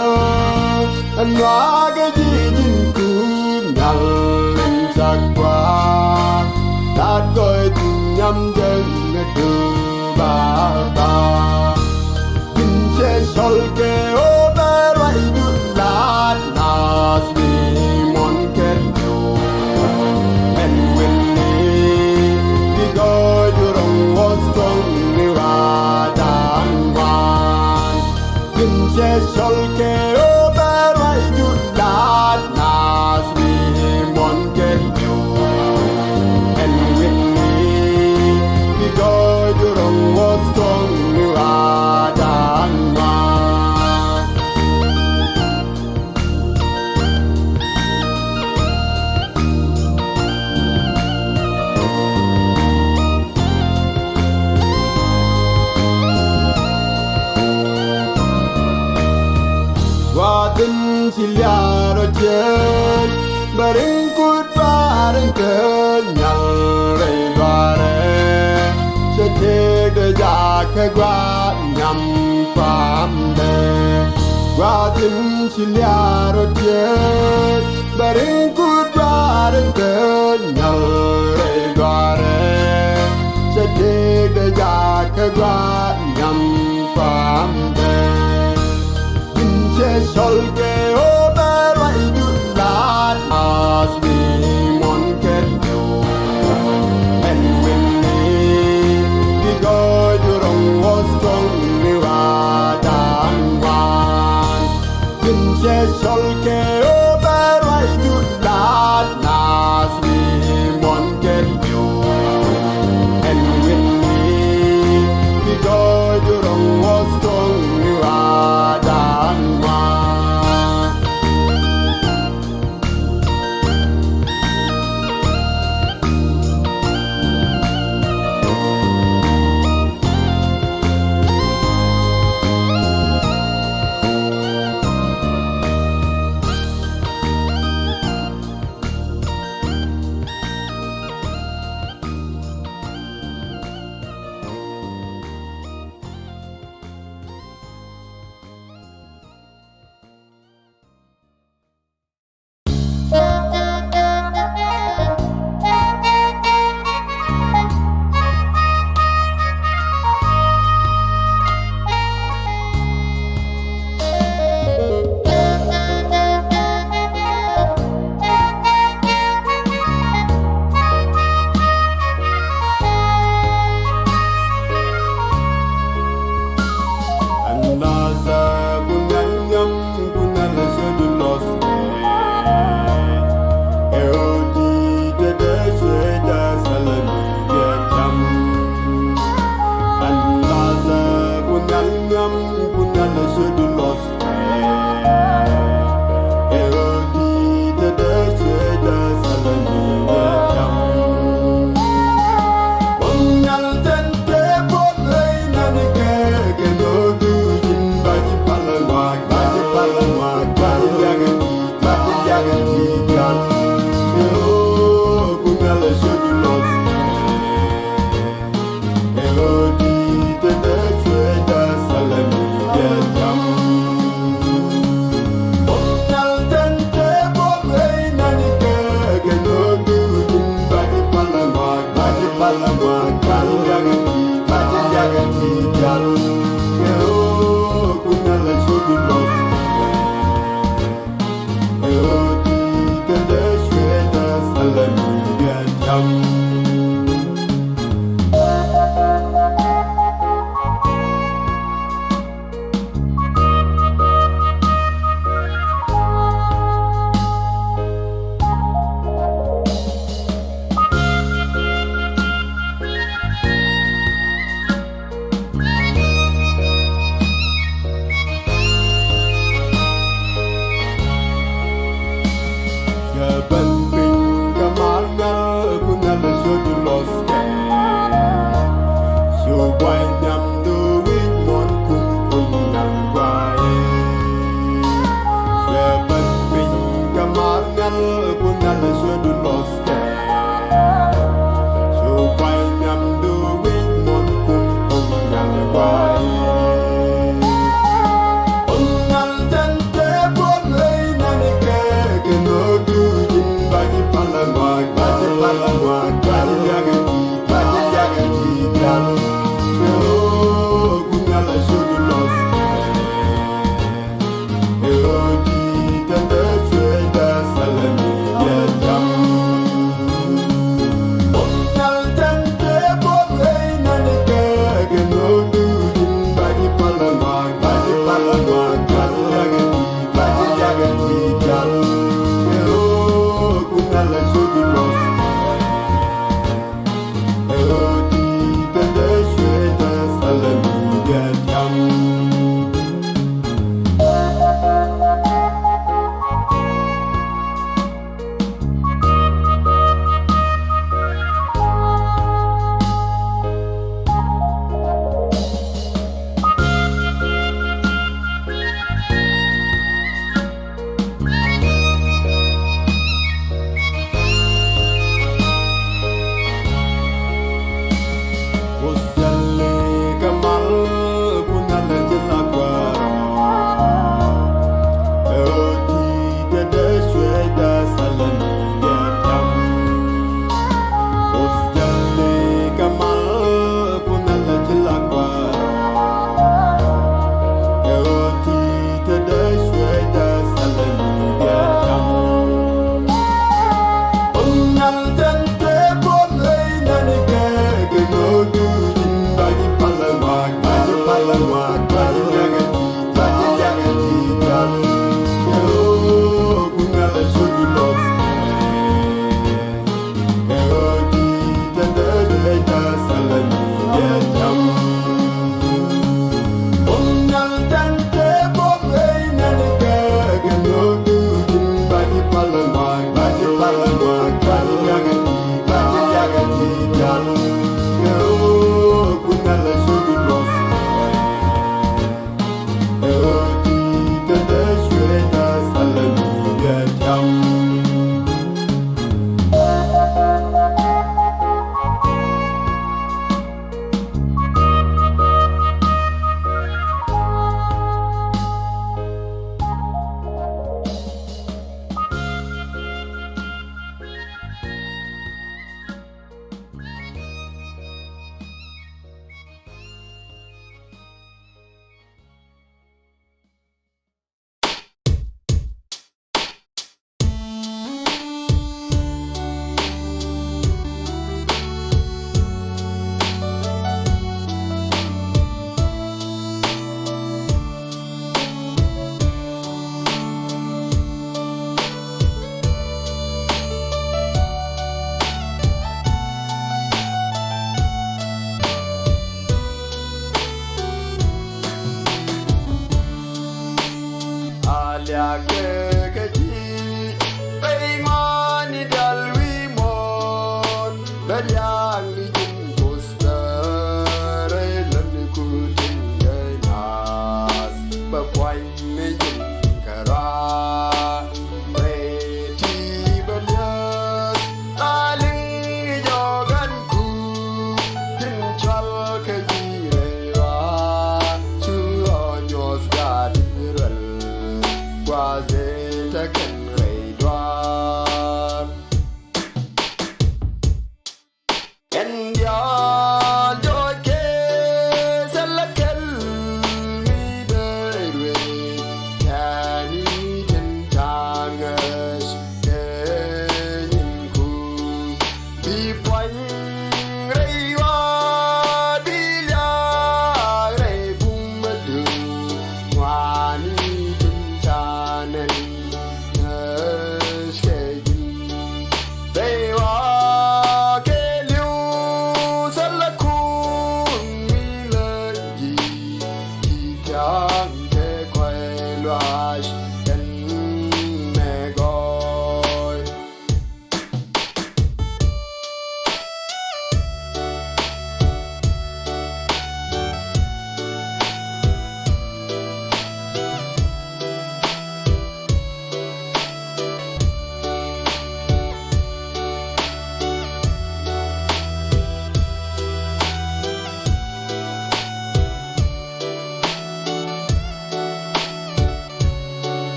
Speaker 1: Anwaga jijin ku nhial lên chakwa Đạt gọi từ năm dân từ ba ba Sol ke oberai du lat nas mi mon ken du en winni di go du rong was tong ni wa dan wan pinche sol ke oberai du lat nas mi mon ken du en winni di go du rong was tong ni wa dan wan Siliaro jen bareng kut bareng kenyal rei bare setek de jak gua nyam pam de gua tin siliaro jen bareng kut bareng kenyal rei bare setek de jak gua nyam pam de Sol ke oberai du lat nas mi mon ken du en winni di go du rong was tong ni wa dan wan pinche sol ke oberai du lat nas mi mon ken du en winni di go du rong was tong ni wa dan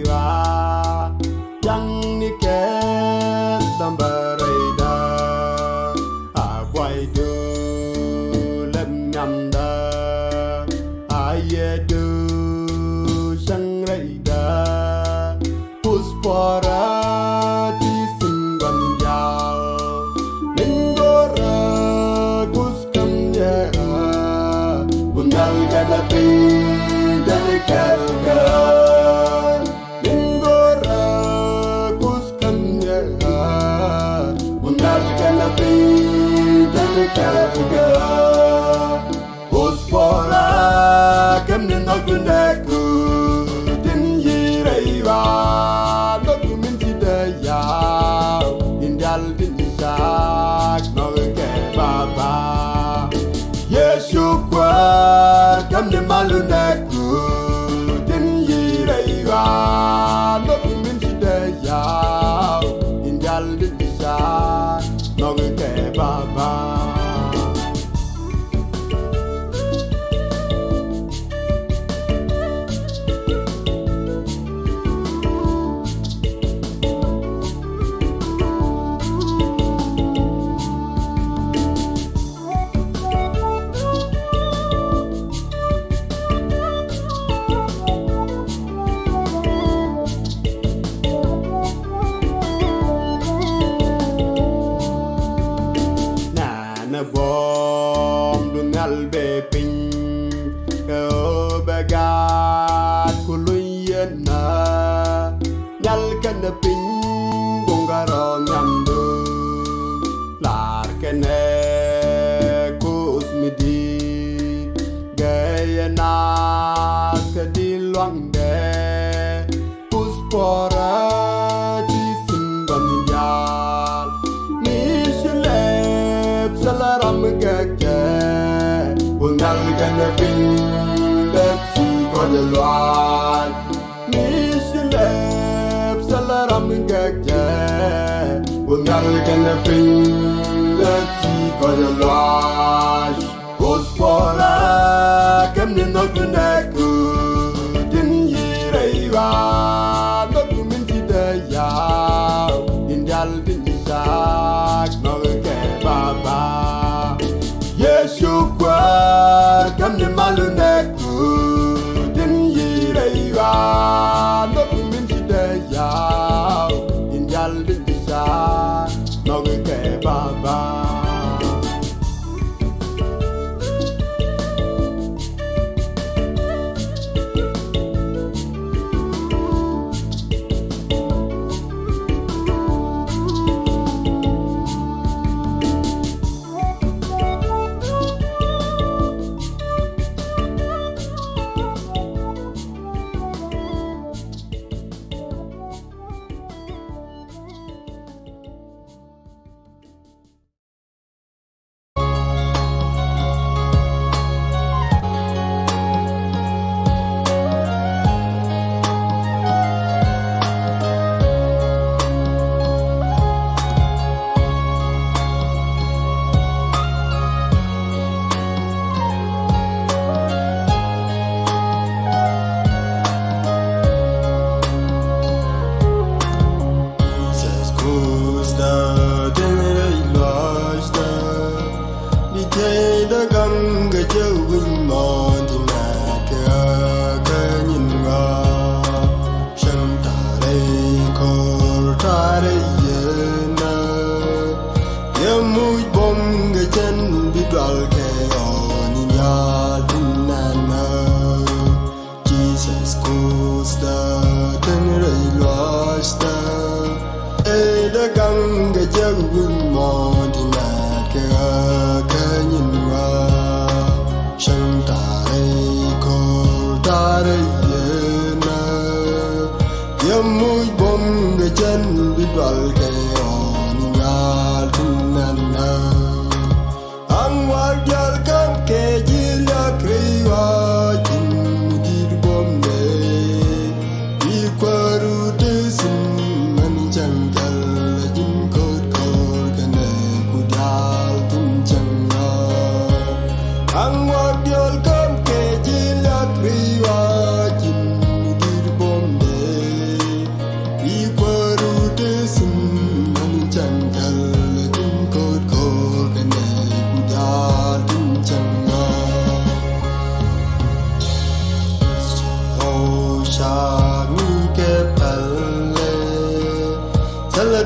Speaker 1: ra yang ni ke tambareda a quay du lem nhằm da aye du sang reida puspora ti singan nhial lingora kuskam ya bundal kada pi dari kalka lingora kuskam ya bundal kada pi dari kalka puspora kam ni nagunaku din yiraiwa dokuminti da ya indial din sak no ke baba yesu kwa kam ni malunaku din yiraiwa dokuminti da ya indial din sak no ke baba bom dunal be pin ko bagat kuluyena nyal kan pin gongaro nyamdu lar kene kusmidi gayana kadilwang de puspora ti singan nhial nishle salaram gagge bundal kana pin lepsi kodalwan nishlep salaram gagge bundal kana pin lepsi kodalwan puspora kam ni nagunaku din yiraiwa dokuminti da ya indial din sak no ke baba yesu kwa kam ni malunaku din yiraiwa dokuminti da ya indial din sak no ke baba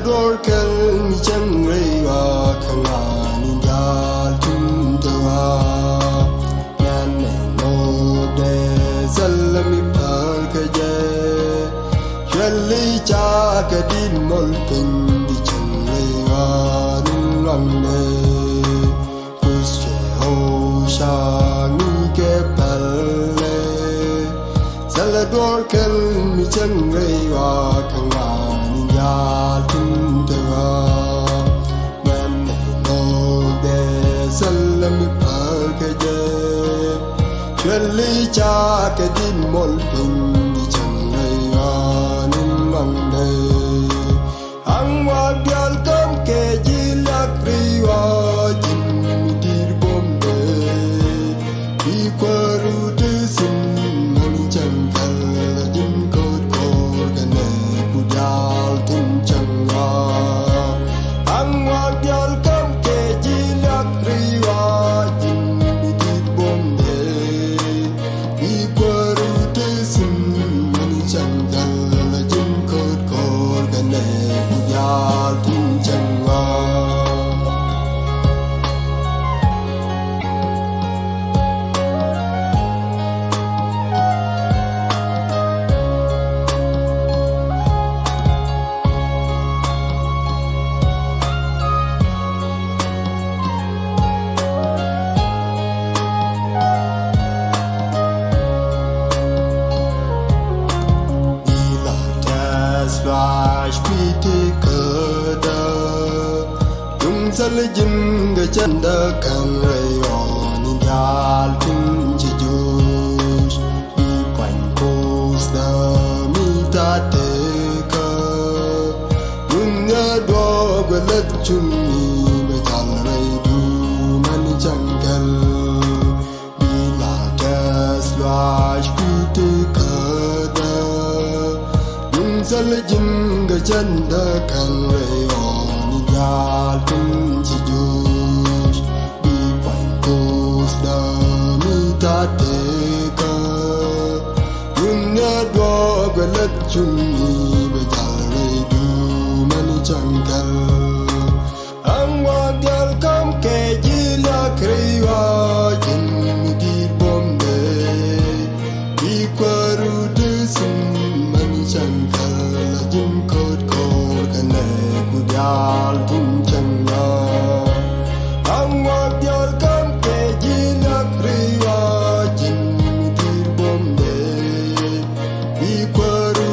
Speaker 1: dorkel mi changre wa khanga ni nhial tuntawa yan no de zalami par kaje shali cha kadin mol kin di changre wa nang ne kusche ho sha ni ke palle dorkel mi changre wa khanga ni nhial tuntawa man no de salami par kaje shali cha kadin mol kin di changre wa nin mang de ang wa gyal kam ke ji lakri wa jin mi dir bom de di kwaru de sin Jin ga chanda kan rai on nhial tin chi jush đi quanh cos da mi ta te ka dunya do galat chun mi me tal rai du man jangal đi la das lash pite ka da dun sal jin ga chanda kan rai on nhial tin galat chunni be jalre du mani jangal ang wa gal kam ke jila kriwa jin di bombe di kwaru de sin mani jangal jin kot kor kane ku dal tum changa ang wa gal kam ke jila kriwa jin di bombe di kwaru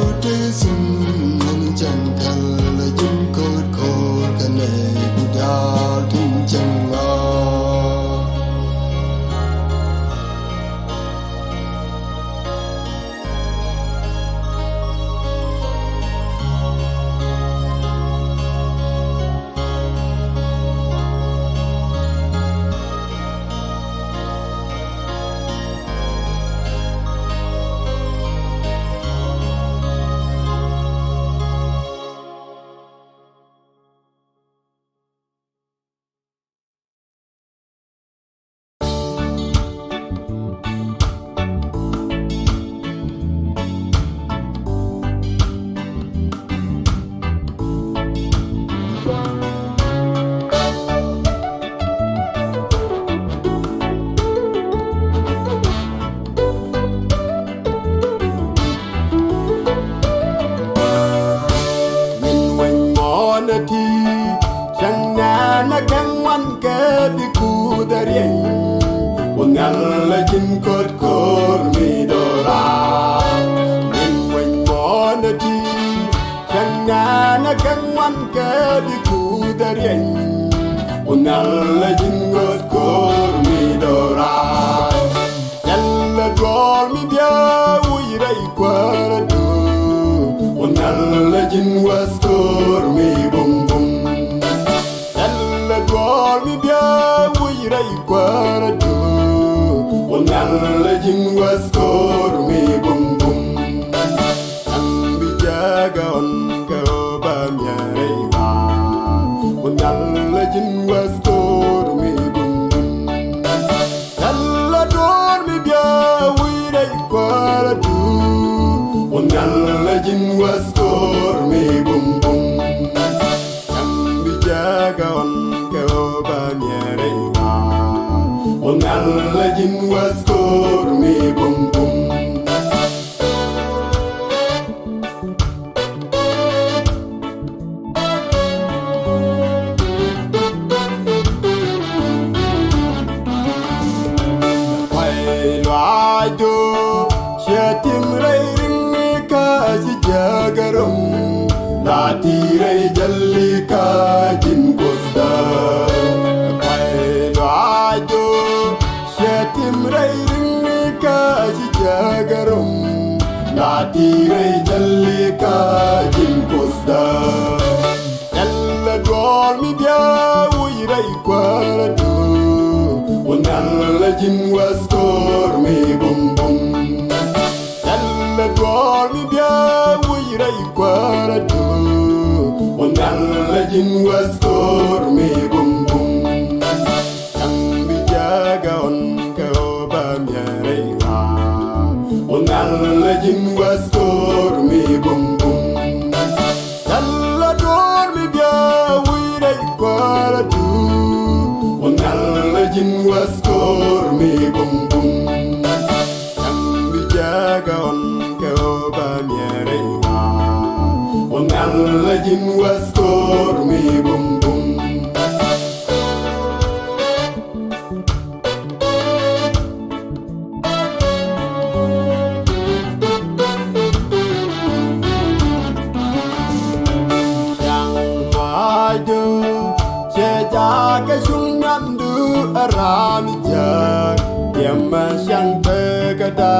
Speaker 1: Jin kot kor mi dora min wen mon ti kanga na kangwan ka di ku darien unal jin kot kor mi dora yalla gor mi bia wi rai kwara du unal jin was kor mi bum bum yalla gor mi bia wi rai kwara du jin was kor mi bum bum ambi jaga on ka ba mya rei ba jin was kor mi bum bum alla dor mi bia wi rei kwara du jin was kor mi bum bum tire jalika jin kosta pai lo shetim reiring ka jagarum la tire jalika jin kosta ella dor mi bia uirai kwadu unalla jin wastor mi bum bum ella dor mi bia uirai kwadu unalla jin wastor mi bum bum ang bijaga on ka ba miarega unalla jin wastor mi bum bum ella dor mi bia uirai kwadu unalla jin wastor mi bum bum ang bijaga on ka ba miarega unalla jin wastor mi bum bum jaga sungan du aram jag yamma shante kada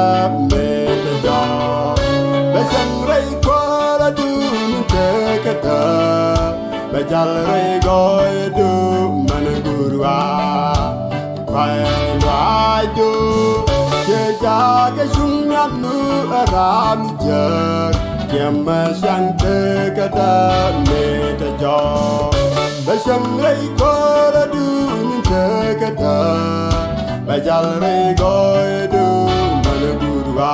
Speaker 1: meta besang rei kwala du te kada bajal rei goy du managurwa kwai wai du jaga sungan du aram jag yamma shante kada meta Basham rei kora du tekata bajal rei goy du managurwa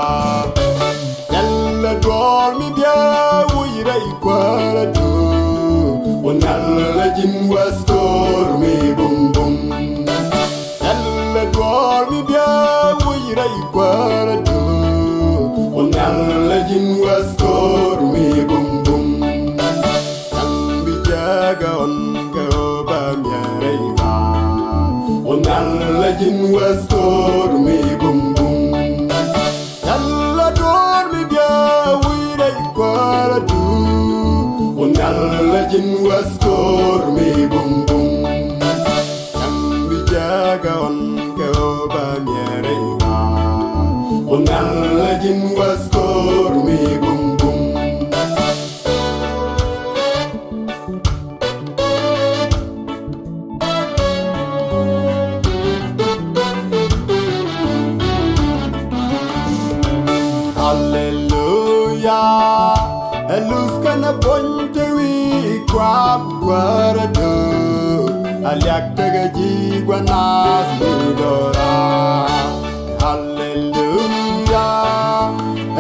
Speaker 1: yalla dor mi bia ui rei kora du unalla jin wastor mi bum bum yalla dor mi bia ui rei kora du unalla jin wastor mi bum bum ang bijaga on unalla jin wastor mi bum bum yalla dor mi bia uirai kwadu unalla jin wastor mi bum bum ang bijaga on ka ba miarega unalla jin wastor mi bum bum Elus kana bonte wi kwap kwarado aliak taga jigwanas midora Hallelujah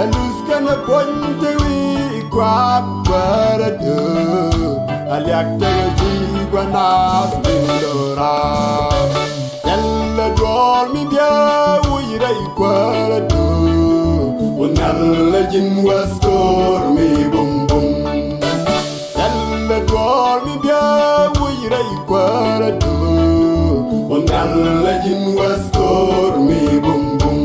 Speaker 1: Elus kana bonte wi kwap kwarado aliak taga jigwanas midora Yalla dor mi bia uirai kwarado unalla jin wastor mi bum bum yalla dor mi bia uirai kwadu unalla jin wastor mi bum bum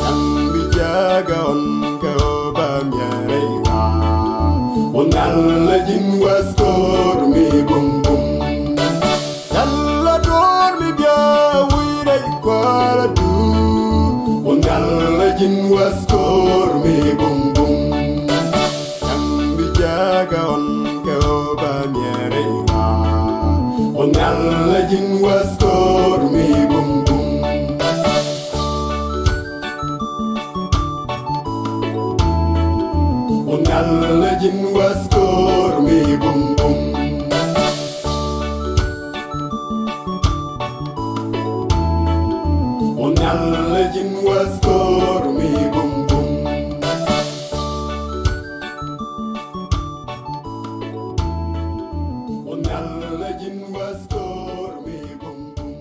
Speaker 1: ang bijaga on ka ba miarega unalla jin wastor mi bum bum yalla dor mi bia uirai kwadu unalla jin wastor mi bum bum ang bijaga on ka ba miarega unalla jin wastor mi bum bum unalla jin wastor mi bum bum unalla jin wastor mi bum bum unalla jin wastor mi bum bum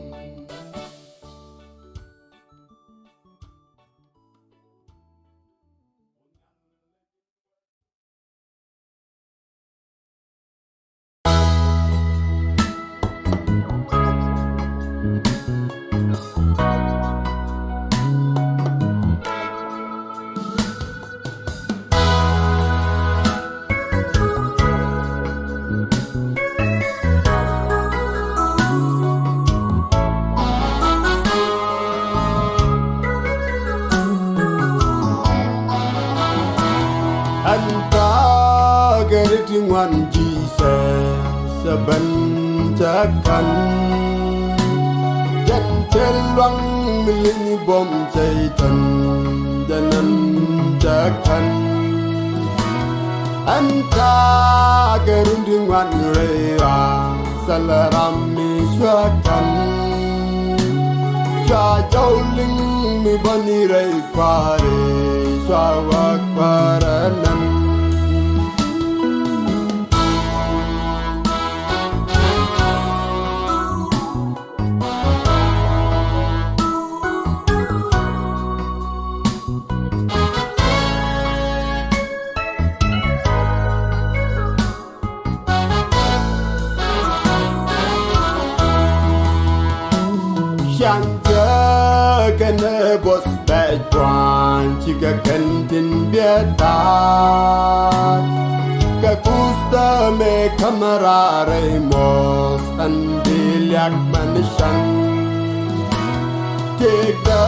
Speaker 1: everything one Jesus ban chakan jan chelwang milini bom chaitan janan chakan anta gerunding wan rewa salaram mi swakan cha jauling mi bani rei pare swawak paranan kene bos bejwan chika kentin bieta ka kusta me kamera reimos andilyak manishan tika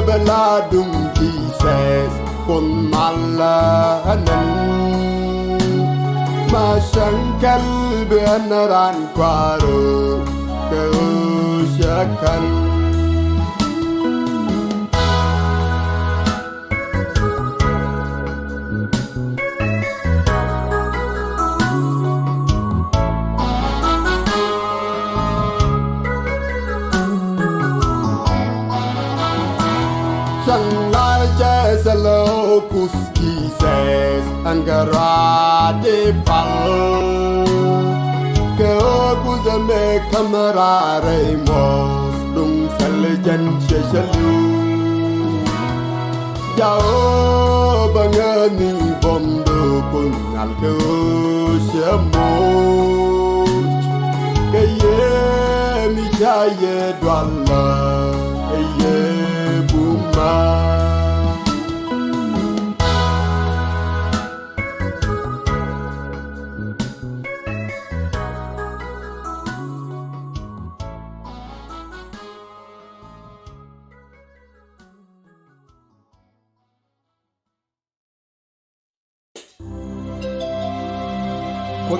Speaker 1: beladung Jesus kun malahanan masangkal benaran kwaro keusyakan Salo kuski ses angara de pal ke ku zame kamera reimos dung saljan cheshalu jao bangani bomdo kun al ke shamo ke ye mi jaye dwala ye buma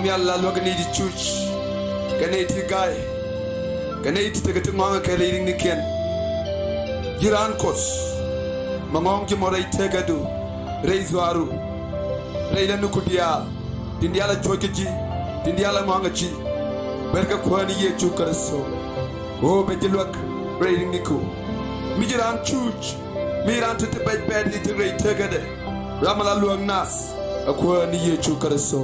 Speaker 5: Nhial la lo gani di church gani ti guy gani ti tegating mga kailing ni Ken giran kos mangong ji moray tegadu reizwaru reila nukudia dindiala chokeji dindiala mga chi berka kwani ye chukaraso o bejilwak reiling niku mijiran church miran ti tebej bed ni ti rei tegade ramala luang nas akwani ye chukaraso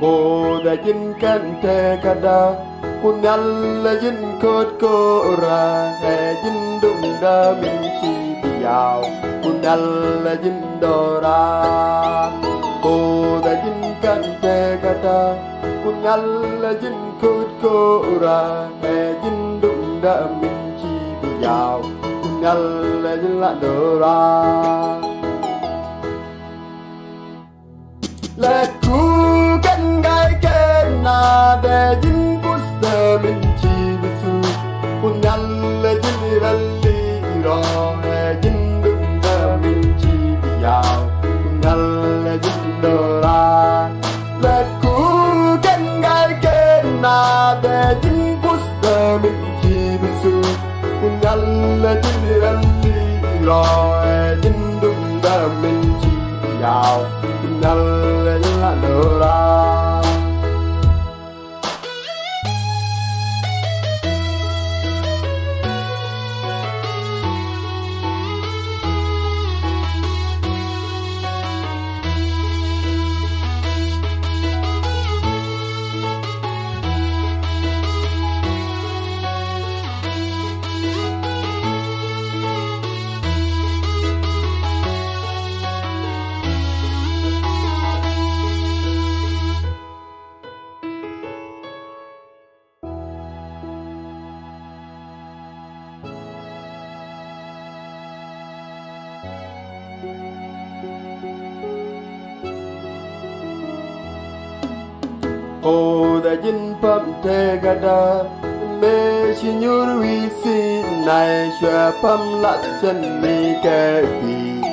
Speaker 1: cô đã dính cánh thề cả đa kun nhalla dính cốt cô ra hè dính đụng đa mình chỉ bị giàu kun nhalla dính đô ra cô đã dính cánh thề cả đa kun nhalla dính cốt cô ra hè dính đụng đa mình chỉ bị giàu kun nhalla dính lại đô ra let ku kan gai ken na de jin pus de min chi bisu kun yal le jin ralli ro he jin dum de min chi biao kun yal le jin do ra let ku kan gai ken na de jin pus de min chi bisu kun yal le jin ralli ro he jin dum de min chi biao kun yal cô đã dính phẩm thề gà đa mê chỉ nhur vi si này xòe phẩm lạ chân mi kê bì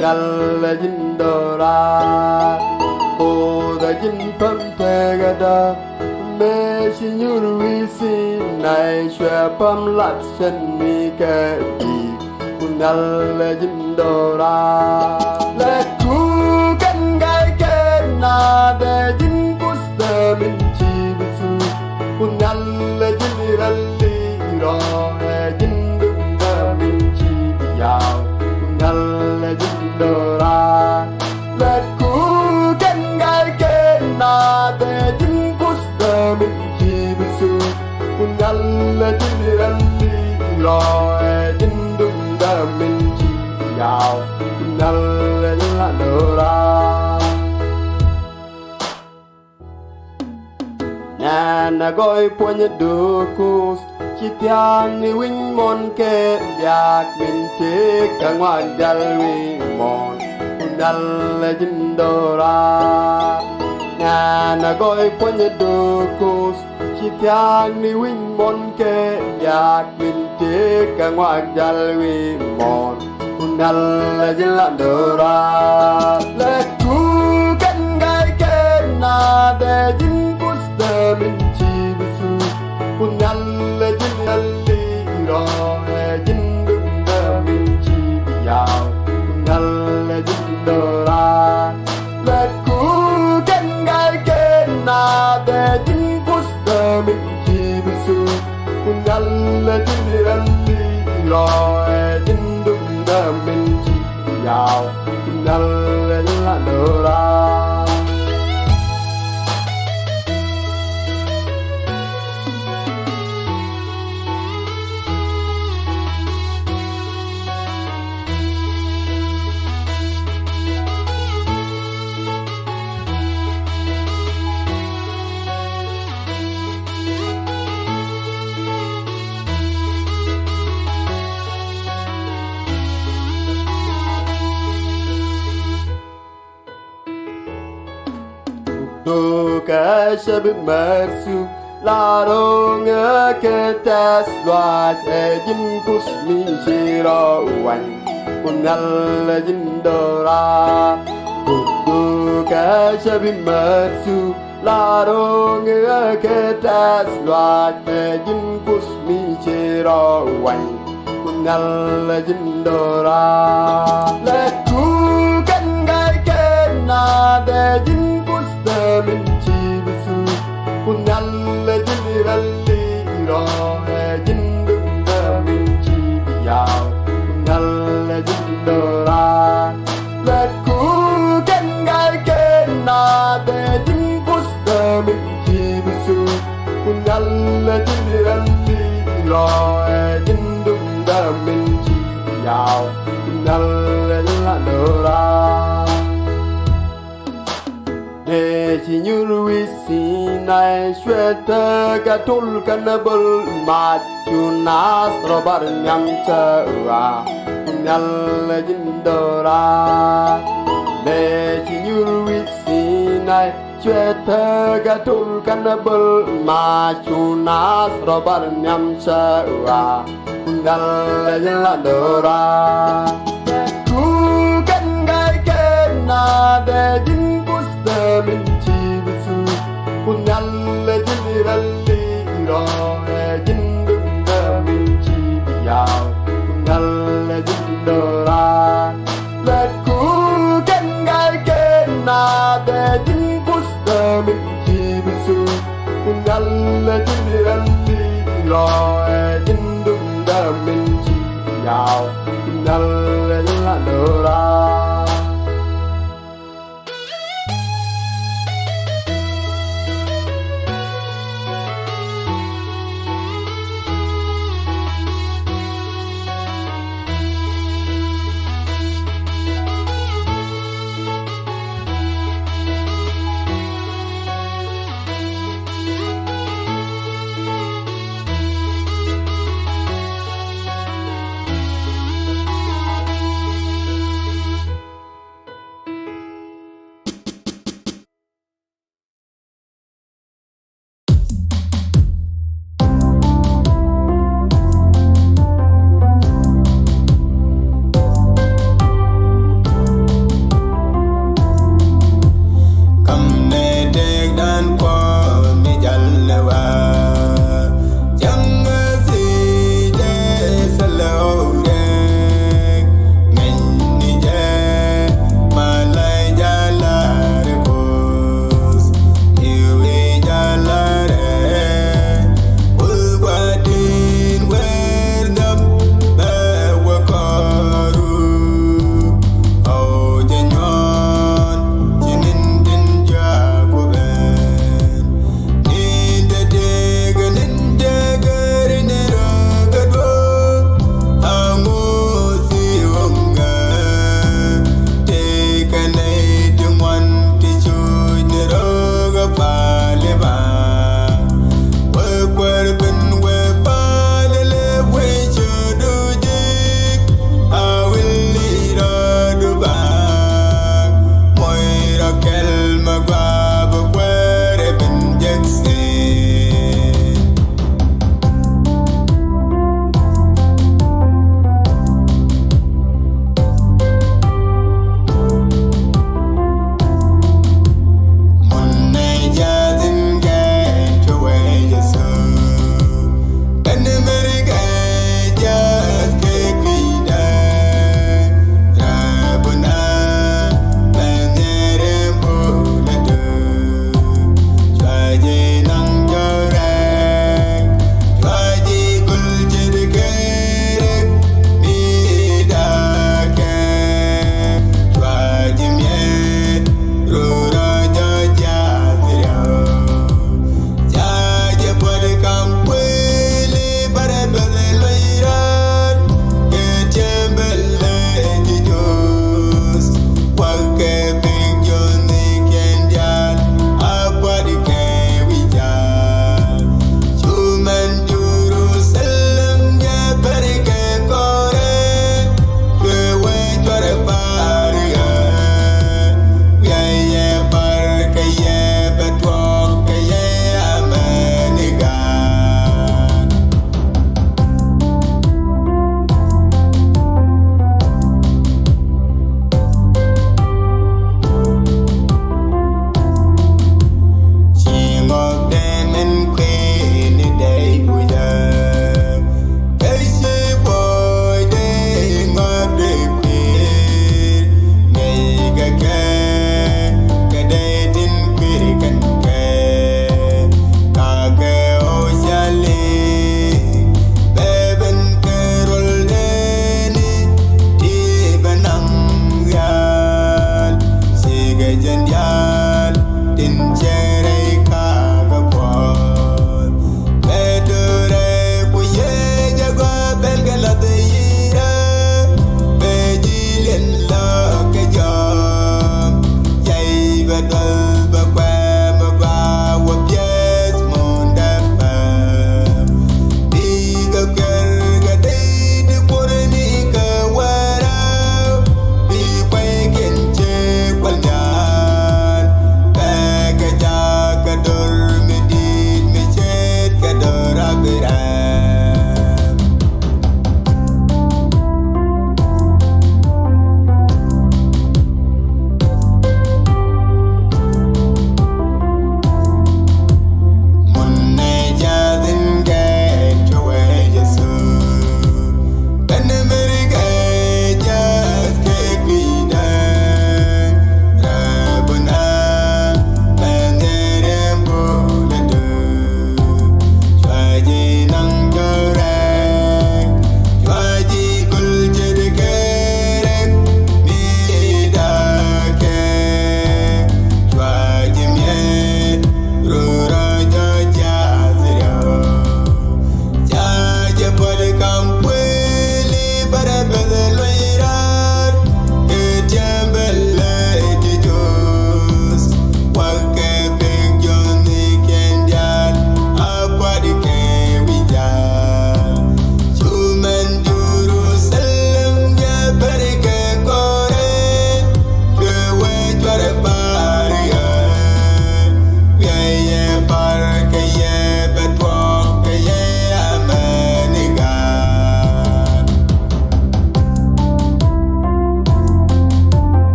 Speaker 1: ngăn là dính đô ra cô đã dính phẩm thề gà đa mê chỉ nhur vi si này xòe phẩm lạ chân mi kê bì ngăn là dính đô ra let ku kan gai ken na de dính min chi bisu kun yalla jin ralli ro he jin dum da min chi biao kun yalla jin do ra let ku kan gai ken na de jin pus da min chi bisu kun yalla jin ralli ro he jin dum da min chi biao kun yalla jin do ra na gọi puɔnyä dukus chỉ tiang ni win mon ke yak min te ka ngwa dal wi mon dal la jin do ra na gọi puɔnyä dukus chỉ tiang ni win mon ke yak min te ka ngwa dal wi mon dal la jin la do ra let ku kan gai ken na de jin min chi bisu kun yalla jin yalli ro he jin dum da min chi biao kun yalla jin do ra let ku kan gai ken na de jin pus da min chi bisu kun yalla jin yalli ro he jin dum da min chi biao kun yalla jin do ra tu ka shabi mersu la rong ke tas loat e jin kus mi shiro wan kunal jin dora tu ka shabi mersu la rong ke tas loat e jin kus mi shiro wan kunal jin dora let ku kan gai ken na de jin min chi bisu kun yalla jin ralli ro he jin dum da min chi biao kun yalla jin do ra let ku kan gai ken na de jin pus da nay shweta katul kanabul machunas robar nyam chawa nyal jindora le chinyul wisinay shweta katul kanabul machunas robar nyam chawa nyal jindora ku kan gai kena de jin pusta min Punyal jiniralli iro jindunda minchi biyao Punyal jindora Letku kengai kena de jinpusta minchi bisu Punyal jiniralli iro jindunda minchi biyao Punyal jindora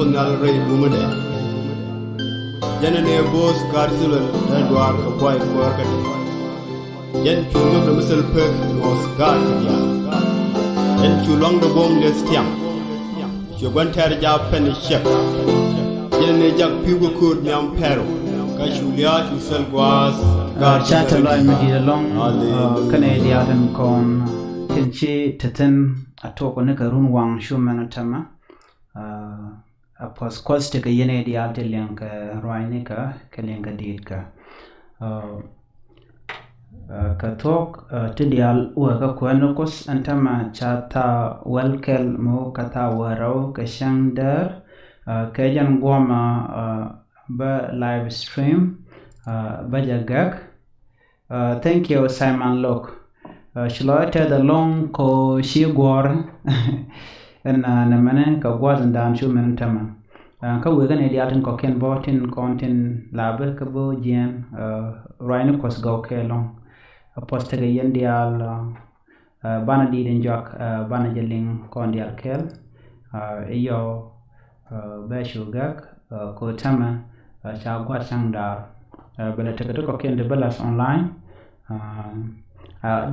Speaker 1: puɔnyä rei bumade janane bos karsulal dadwar ka boy korkade jan chungum da misal pek os gardia jan chulong da bom des tiam jogan tar ja pen shek janane jak pigu kur nyam pero ka chulia chusal gwas
Speaker 6: chata loy medida long Canada tan kon tinchi teten atoko ne karun wang shumana tama apos koste ka yene di alte lianka roine ka kelenga Diit ka ka tok tidial wa ka kwanokos antama chata welkel mo kata warau ka shangdar ka jan goma ba live stream bajagak thank you Simon Lok shloite the long ko shigor na mane ka gwazan dan shu men tama ka wega ne diatin ko ken botin kontin labe ka bo jien rain kos go ke long poste ga yendial bana di den jok bana jeling kondial kel iyo besho gak ko tama cha gwa sangdar bela teke ko kende belas online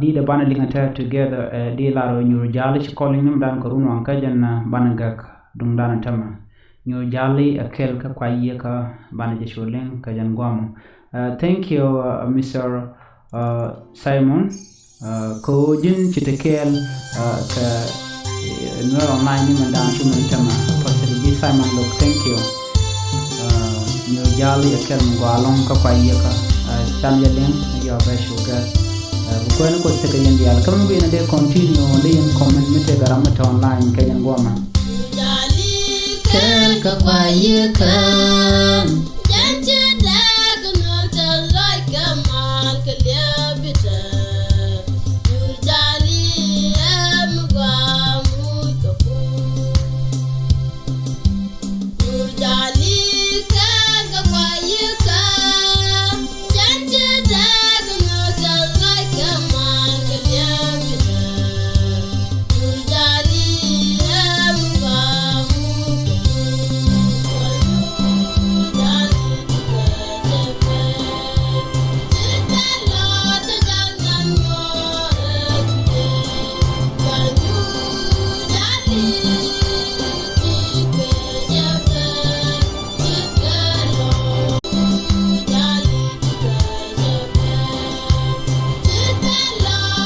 Speaker 6: di da bana lingata together di laro nyur jali ci calling nim dan ko runo an kajan bana gak dung dan tama nyur jali akel ka kwaye ka bana je sholen kajan gwamo. Thank you Mr. Simon ko jin chitekel ka no online ni mandan chuma tama pastor ji Simon look thank you nyur jali akel ngwalong ka kwaye ka chan yalen yo ba sugar ko en ko teke yendi al kam bi na de continue de en comment mete garamata online kajan gwama
Speaker 4: kel ka kwaye ka